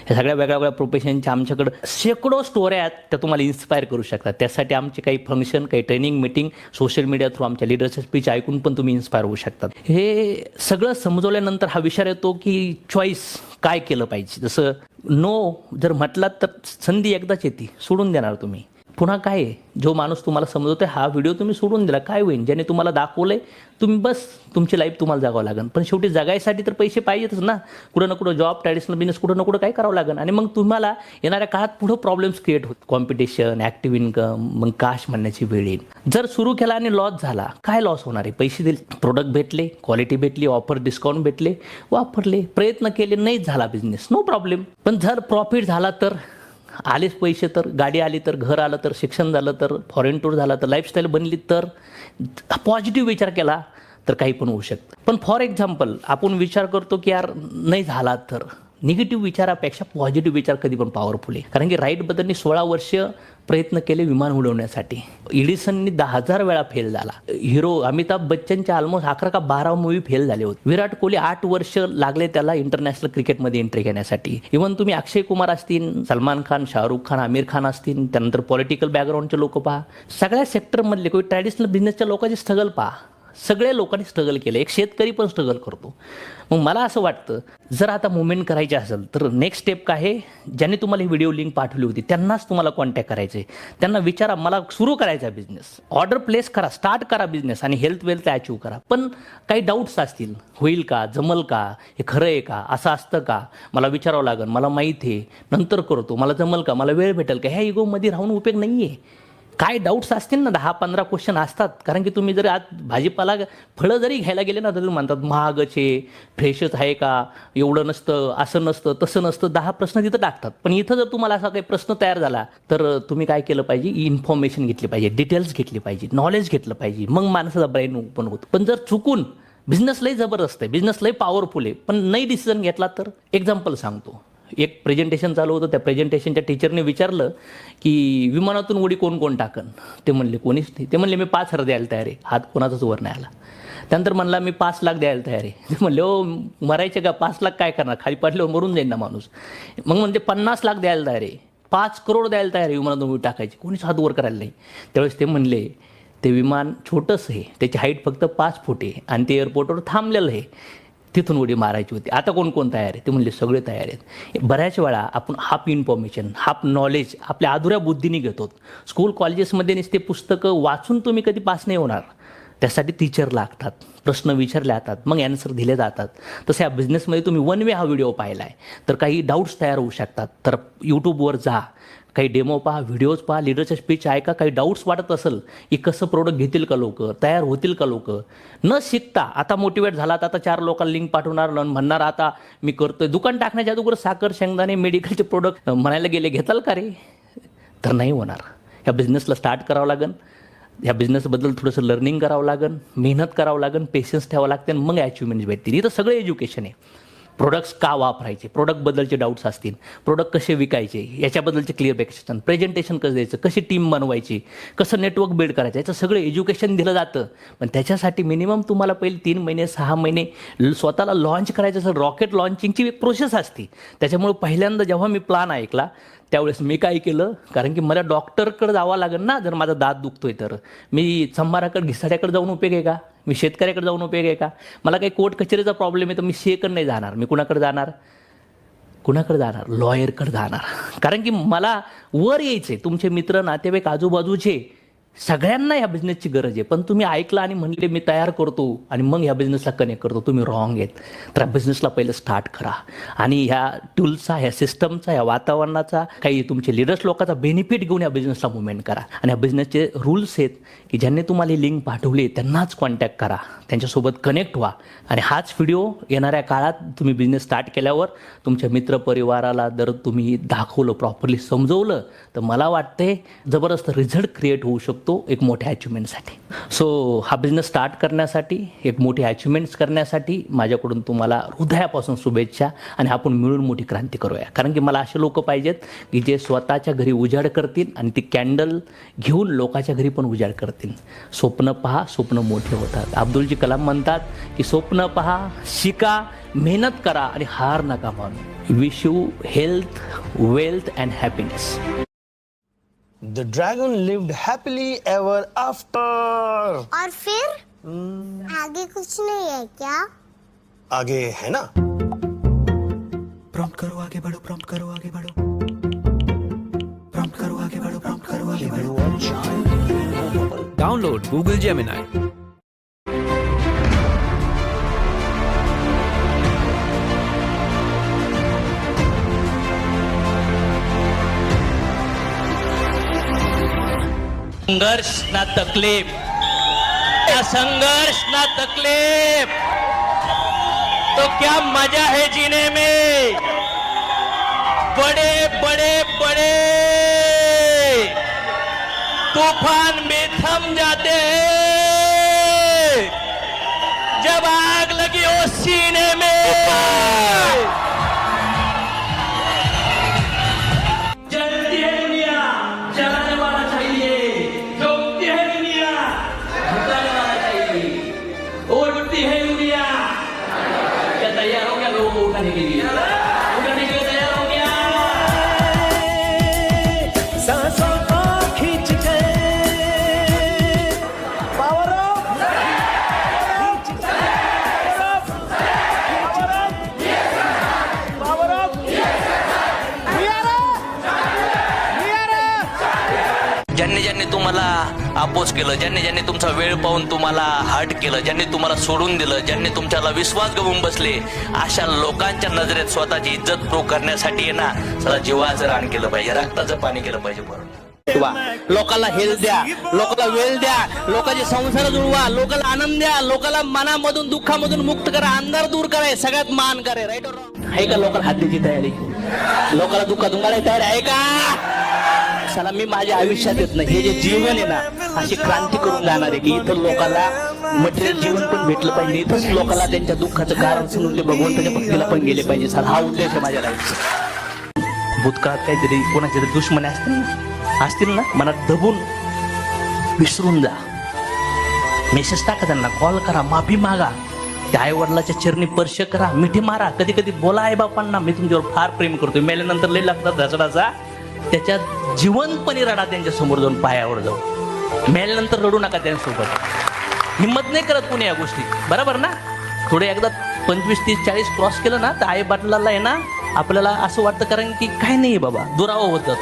Speaker 2: हे सगळ्या वेगळ्या प्रोफेशनच्या आमच्याकडे शेकडो स्टोऱ्या आहेत त्या तुम्हाला इन्स्पायर करू शकतात. त्यासाठी आमचे काही फंक्शन, काही training, meeting, social media through आमच्या लिडरच्या स्पीच ऐकून पण तुम्ही इन्स्पायर होऊ शकतात. हे सगळं समजवल्यानंतर हा विचार येतो की चॉईस काय केलं पाहिजे. जसं नो जर म्हटलात तर संधी एकदाच येते, सोडून देणार तुम्ही. पुन्हा काय आहे, जो माणूस तुम्हाला समजवतोय हा व्हिडिओ तुम्ही सोडून दिला, काय होईल. ज्याने तुम्हाला दाखवलंय तुम्ही बस तुमची लाईफ तुम्हाला जगावं लागेल. पण शेवटी जगायसाठी तर पैसे पाहिजेतच ना. कुठं ना कुठं जॉब, ट्रॅडिशनल बिझनेस कुठं ना कुठं काय करावं लागेल. आणि मग तुम्हाला येणाऱ्या काळात पुढं प्रॉब्लेम्स क्रिएट होत. कॉम्पिटिशन, ॲक्टिव्ह इन्कम, मग काश म्हणण्याची वेळ येईल. जर सुरू केला आणि लॉस झाला, काय लॉस होणार आहे. पैसे दिले, प्रोडक्ट भेटले, क्वालिटी भेटली, ऑफर डिस्काउंट भेटले, वापरले, प्रयत्न केले, नाहीच झाला बिझनेस, नो प्रॉब्लेम. पण जर प्रॉफिट झाला तर, आलेच पैसे तर, गाडी आली तर, घर आलं तर, शिक्षण झालं तर, फॉरेन टूर झाला तर, लाईफस्टाईल बनली तर, पॉझिटिव्ह विचार केला तर काही पण होऊ शकतं. पण फॉर एक्झाम्पल आपण विचार करतो की यार नाही झाला तर, निगेटिव्ह विचारापेक्षा पॉझिटिव्ह विचार कधी पण पॉवरफुल आहे. कारण की राईट बद्दलनी 16 वर्ष प्रयत्न केले विमान उडवण्यासाठी. एडिसननी 10,000 वेळा फेल झाला. हिरो अमिताभ बच्चनच्या ऑलमोस्ट 11 का 12 मूवी फेल झाले होते. विराट कोहली 8 वर्ष लागले त्याला इंटरनॅशनल क्रिकेटमध्ये एंट्री घेण्यासाठी. इव्हन तुम्ही अक्षय कुमार असतील, सलमान खान, शाहरुख खान, आमिर खान असतील, त्यानंतर पॉलिटिकल बॅकग्राऊंडचे लोक पहा, सगळ्या सेक्टरमधले कोणी ट्रॅडिशनल बिझनेसच्या लोकांची स्ट्रगल पहा. सगळ्या लोकांनी स्ट्रगल केलं. एक शेतकरी पण स्ट्रगल करतो. मग मला असं वाटतं जर आता मुवमेंट करायची असेल तर नेक्स्ट स्टेप काय आहे, ज्यांनी तुम्हाला ही व्हिडिओ लिंक पाठवली होती त्यांनाच तुम्हाला कॉन्टॅक्ट करायचं आहे. त्यांना विचारा मला सुरू करायचा आहे बिझनेस, ऑर्डर प्लेस करा, स्टार्ट करा बिझनेस आणि हेल्थ वेल्थ अचीव करा. पण काही डाऊट्स असतील, होईल का, जमल का, हे खरं आहे का, असं असतं का, मला विचारावं लागेल, मला माहीत आहे, नंतर करतो, मला जमल का, मला वेळ भेटेल का, ह्या इगोमध्ये राहून उपयोग नाही आहे. काय डाऊट्स असतील ना, 10-15 क्वेश्चन असतात. कारण की तुम्ही जर आज भाजीपाला फळं जरी घ्यायला गेले ना तर तुम्ही म्हणतात महागच आहे, फ्रेशच आहे का, एवढं नसतं, असं नसतं, तसं नसतं, 10 प्रश्न तिथं टाकतात. पण इथं जर तुम्हाला असा काही प्रश्न तयार झाला तर तुम्ही काय केलं पाहिजे, इन्फॉर्मेशन घेतली पाहिजे, डिटेल्स घेतली पाहिजे, नॉलेज घेतलं पाहिजे, मग माणसाचा ब्रेन ओपन होतो. पण जर चुकून बिझनेस लई जबरदस्त आहे, बिझनेस लई पॉवरफुल आहे, पण नाही डिसिजन घेतला तर, एक्झाम्पल सांगतो. एक प्रेझेंटेशन चालू होतं, त्या प्रेझेंटेशनच्या टीचरने विचारलं की विमानातून उडी कोण कोण टाकन. ते म्हणले कोणीच नाही. ते म्हणले मी 5,000 द्यायला तयार आहे. हात कोणाचाच वर नाही आला. त्यानंतर म्हणला मी 5 लाख द्यायला तयार आहे. ते म्हणले हो मरायचे का, 5 लाख काय करणार, खाली पडल्यावर मरून जाईल ना माणूस. मग म्हणजे 50 लाख द्यायला तयार आहे, 5 करोड द्यायला तयार आहे विमानातून उडी टाकायची. कोणीच हात वर करायला नाही. त्यावेळेस ते म्हणले ते विमान छोटंसं आहे, त्याची हाईट फक्त 5 फूट आहे आणि ते एअरपोर्टवर थांबलेलं आहे, तिथून उडी मारायची होती. आता कोण कोण तयार आहे. ते म्हणले सगळे तयार आहेत. बऱ्याच वेळा आपण हाफ इन्फॉर्मेशन, हाफ नॉलेज आपल्या अधुऱ्या बुद्धीने घेतो. स्कूल कॉलेजेसमध्ये नुसते पुस्तकं वाचून तुम्ही कधी पास नाही होणार. त्यासाठी टीचर लागतात, प्रश्न विचारले जातात, मग ॲन्सर दिले जातात. तसं या बिझनेसमध्ये तुम्ही 1 वे हा व्हिडिओ पाहिला आहे तर काही डाऊट्स तयार होऊ शकतात. तर यूट्यूबवर जा, काही डेमो पहा, व्हिडिओज पहा, लिडरच्या स्पीच ऐका. काही डाऊट्स वाटत असेल की कसं प्रोडक्ट घेतील का लोक, तयार होतील का लोक, न शिकता आता मोटिवेट झालात, आता 4 लोकांना लिंक पाठवणार, म्हणणार आता मी करतोय. दुकान टाकण्याच्या अगोदर साखर, शेंगदाणे, मेडिकलचे प्रोडक्ट म्हणायला गेले घेताल का रे, तर नाही होणार. या बिझनेसला स्टार्ट करावं लागेल. ह्या बिझनेसबद्दल थोडंसं लर्निंग करावं लागेल, मेहनत करावं लागेल, पेशन्स ठेवावं लागते आणि मग अचिव्हमेंट्स भेटतील. इथं सगळं एज्युकेशन आहे. प्रोडक्ट्स का वापरायचे, प्रोडक्टबद्दलचे डाऊट्स असतील, प्रोडक्ट कसे विकायचे याच्याबद्दलचे क्लिअरफिकेशन, प्रेझेंटेशन कसं द्यायचं, कशी टीम बनवायची, कसं नेटवर्क बिल्ड करायचं, याचं सगळं एज्युकेशन दिलं जातं. पण त्याच्यासाठी मिनिमम तुम्हाला पहिले 3 महिने 6 महिने स्वतःला लॉन्च करायचं असेल. रॉकेट लॉन्चिंगची एक प्रोसेस असते. त्याच्यामुळे पहिल्यांदा जेव्हा मी प्लॅन ऐकला त्यावेळेस मी काय केलं, कारण की मला डॉक्टरकडे जावं लागेल ना जर माझा दात दुखतोय तर. मी चंबाराकडे घिसाड्याकडे जाऊन उपयोग आहे का, मी शेतकऱ्याकडे जाऊन उपयोग आहे का. मला काही कोर्ट कचेरीचा प्रॉब्लेम आहे तर मी शेकडे नाही जाणार. मी कुणाकडे जाणार, लॉयरकडे जाणार. कारण की मला वर यायचं आहे. तुमचे मित्र नातेवाईक आजूबाजूचे सगळ्यांना ह्या बिझनेसची गरज आहे. पण तुम्ही ऐकलं आणि म्हणले मी तयार करतो आणि मग ह्या बिझनेसला कनेक्ट करतो, तुम्ही रॉंग आहेत. तर बिझनेसला पहिलं स्टार्ट करा आणि ह्या टूल्सचा, ह्या सिस्टमचा, ह्या वातावरणाचा, काही तुमचे लिडर्स लोकांचा बेनिफिट घेऊन ह्या बिझनेसला मुवमेंट करा. आणि ह्या बिझनेसचे रूल्स आहेत की ज्यांनी तुम्हाला लिंक पाठवली त्यांनाच कॉन्टॅक्ट करा, त्यांच्यासोबत कनेक्ट व्हा. आणि हाच व्हिडिओ येणाऱ्या काळात तुम्ही बिझनेस स्टार्ट केल्यावर तुमच्या मित्रपरिवाराला जर तुम्ही दाखवलं, प्रॉपरली समजवलं, तर मला वाटते जबरदस्त रिझल्ट क्रिएट होऊ शकतो एक मोठ्या अचिव्हमेंटसाठी. सो हा बिझनेस स्टार्ट करण्यासाठी, एक मोठी अचिव्हमेंट्स करण्यासाठी माझ्याकडून तुम्हाला हृदयापासून शुभेच्छा. आणि आपण मिळून मोठी क्रांती करूया. कारण की मला असे लोक पाहिजेत की जे स्वतःच्या घरी उजाड करतील आणि ती कॅन्डल घेऊन लोकांच्या घरी पण उजाड करतील. स्वप्न पहा, स्वप्न मोठे होतात. अब्दुल कलाम म्हणतात की स्वप्न पहा, शिका, मेहनत करा आणि हार नका मानू. Wish you health, wealth and happiness.
Speaker 4: The dragon lived happily ever after.
Speaker 5: और फिर आगे कुछ नहीं है क्या?
Speaker 4: आगे है ना.
Speaker 6: प्रॉम्प्ट करो, आगे बढ़ो, प्रॉम्प्ट करो, आगे बढ़ो, प्रॉम्प्ट करो, आगे बढ़ो, प्रॉम्प्ट करो, आगे बढ़ो.
Speaker 7: Download Google Gemini.
Speaker 2: संघर्ष ना तकलीफ, संघर्ष ना तकलीफ, तो क्या मजा है जीने में. बड़े बड़े बड़े तूफान भी थम जाते हैं जब आग लगी हो सीने में. जलती है दुनिया, जलाने वाला चाहिए. झोंकती है दुनिया, झुकाने वाला चाहिए. उड़ती है दुनिया. क्या तैयार हो गया लोगों को उठाने के लिए? उठाने के लिए तैयार हो गया?
Speaker 6: सांसों को खींच के पावर ऑफ, पावर ऑफ.
Speaker 2: ज्यांनी ज्यांनी तुम्हाला अपोज केलं, ज्यांनी तुमचा वेळ पाहून तुम्हाला हर्ट केलं, ज्यांनी तुम्हाला सोडून दिलं, ज्यांनी तुमच्याला विश्वास गमावून बसले, अशा लोकांच्या नजरेत स्वतःची इज्जत प्रूव्ह करण्यासाठी आहे ना, सगळं जीवाचं रान केलं पाहिजे, रक्ताचं पाणी केलं पाहिजे. बरोबर, लोकांना हेल्थ द्या, लोकांना वेळ द्या, लोकांचे संसार जुळवा, लोकांना आनंद द्या, लोकांना मनामधून दुःखामधून मुक्त करा, अंधार दूर करा, सगळ्यात मान करा. राईट आहे का? लोकांना हात द्यायची तयारी, लोकांना दुःखातून काढायची तयारी आहे का? चला, मी माझ्या आयुष्यात येत नाही, हे जे जीवन आहे ना, अशी क्रांती करून जाणार आहे की इथं लोकांना मटेरियल जीवन पण भेटलं पाहिजे, इथंच लोकांना त्यांच्या दुःखाचं कारण समजून ते भगवंताच्या भक्तीला पण गेले पाहिजे. चला, हा उद्देश आहे माझ्या लाईफचा. भूतकाळात काहीतरी कोणाचे तरी दुश्मनी असतील ना, मनात दबून विसरून जा. मेसेज टाका, त्यांना कॉल करा, माफी मागा, त्या आई वडिलाच्या चरणी स्पर्श करा, मिठी मारा, कधी कधी बोला आई बापांना मी तुमच्यावर फार प्रेम करतोय. मेल्यानंतर लई लागतात धसडाचा, त्याच्यात जिवंतपणे रडा, त्यांच्या समोर जाऊन पायावर जाऊ. मेल्यानंतर रडू नका त्यांच्यासोबत. हिंमत नाही करत कोणी या गोष्टी, बरोबर ना. थोडे एकदा 25, 30, 40 क्रॉस केलं ना तर आई बाटलाला आहे ना आपल्याला असं वाटतं, कारण की काय नाही बाबा, दुरावं होतं.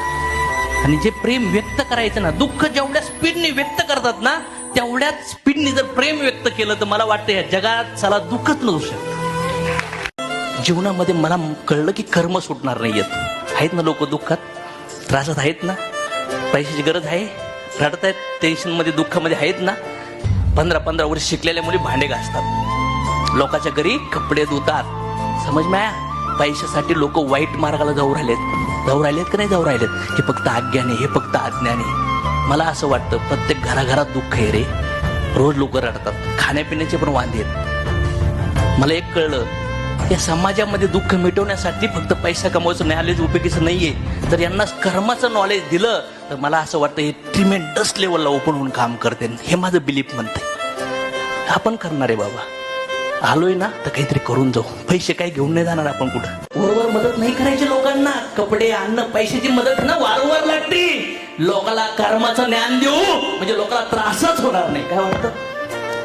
Speaker 2: आणि जे प्रेम व्यक्त करायचं ना, दुःख जेवढ्या स्पीडने व्यक्त करतात ना, तेवढ्याच स्पीडने जर प्रेम व्यक्त केलं तर मला वाटतं या जगात चला दुःखच नसू शकतं. जीवनामध्ये मला कळलं की कर्म सुटणार नाही आहेत ना लोक दुःखात, त्रासात आहेत ना, पैशाची गरज आहे, रडत आहेत, टेन्शनमध्ये, दुःखामध्ये आहेत ना. 15-15 वर्ष शिकलेल्या मुली भांडे घासतात, लोकांच्या घरी कपडे धुतात. समज माया, पैशासाठी लोक वाईट मार्गाला जाऊ राहिलेत का नाही जाऊ राहिलेत? हे फक्त आज्ञाने, हे फक्त आज्ञाने. मला असं वाटतं प्रत्येक घराघरात दुःख आहे रे. रोज लोक रडतात, खाण्यापिण्याचे पण वांदे आहेत. मला एक कळलं, या समाजामध्ये दुःख मिटवण्यासाठी फक्त पैसा कमवायचं नॉलेज उपयोगीचं नाहीये. तर यांना कर्माचं नॉलेज दिलं तर मला असं वाटतं हे ट्रिमेंडस लेवलला ओपन होऊन काम करते. हे माझं बिलीफ म्हणते. आपण करणार आहे बाबा. आलोय ना तर काहीतरी करून जाऊ. पैसे काही घेऊन नाही जाणार आपण कुठं. वरवर मदत नाही करायची लोकांना. कपडे, अन्न, पैशाची मदत ना वारंवार लागते. लोकांना कर्माचं ज्ञान देऊ म्हणजे लोकांना त्रासच होणार नाही. काय वाटतं?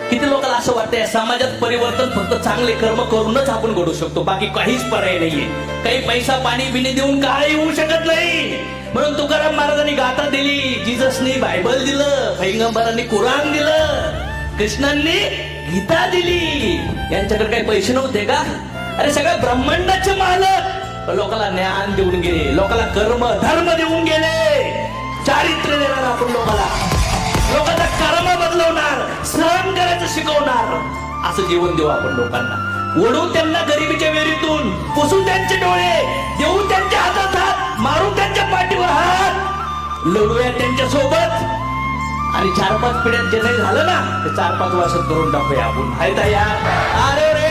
Speaker 2: किती लोकांना असं वाटतंय समाजात परिवर्तन फक्त चांगले कर्म करूनच आपण घडू शकतो, बाकी काहीच पर्याय नाहीये. काही पैसा पाणी बिणी देऊन काय होऊ शकत नाही. म्हणून तुकाराम महाराजांनी गाथा दिली, जिजसनी बायबल दिलं, पैगंबरांनी कुराण दिलं, कृष्णांनी गीता दिली. यांच्याकडे काही पैसे नव्हते का? अरे सगळ्या ब्रह्मांडाचे मालक लोकांना ज्ञान देऊन गेले, लोकांना कर्म धर्म देऊन गेले, चारित्र्य देणार आपण लोकांना, लोकांचा कर्म बदलवणार, सहन करायचं शिकवणार. असं जीवन देऊ आपण लोकांना. ओढू त्यांना गरिबीच्या वेरीतून, पुसून त्यांचे डोळे, देऊ त्यांच्या हातात हात, मारून त्यांच्या पाठीवर हात, लढूया त्यांच्या सोबत. आणि 4-5 पिढ्यात जे नाही झालं ना ते 4-5 वर्षात करून टाकूया आपण. हाय तयार? अरे रे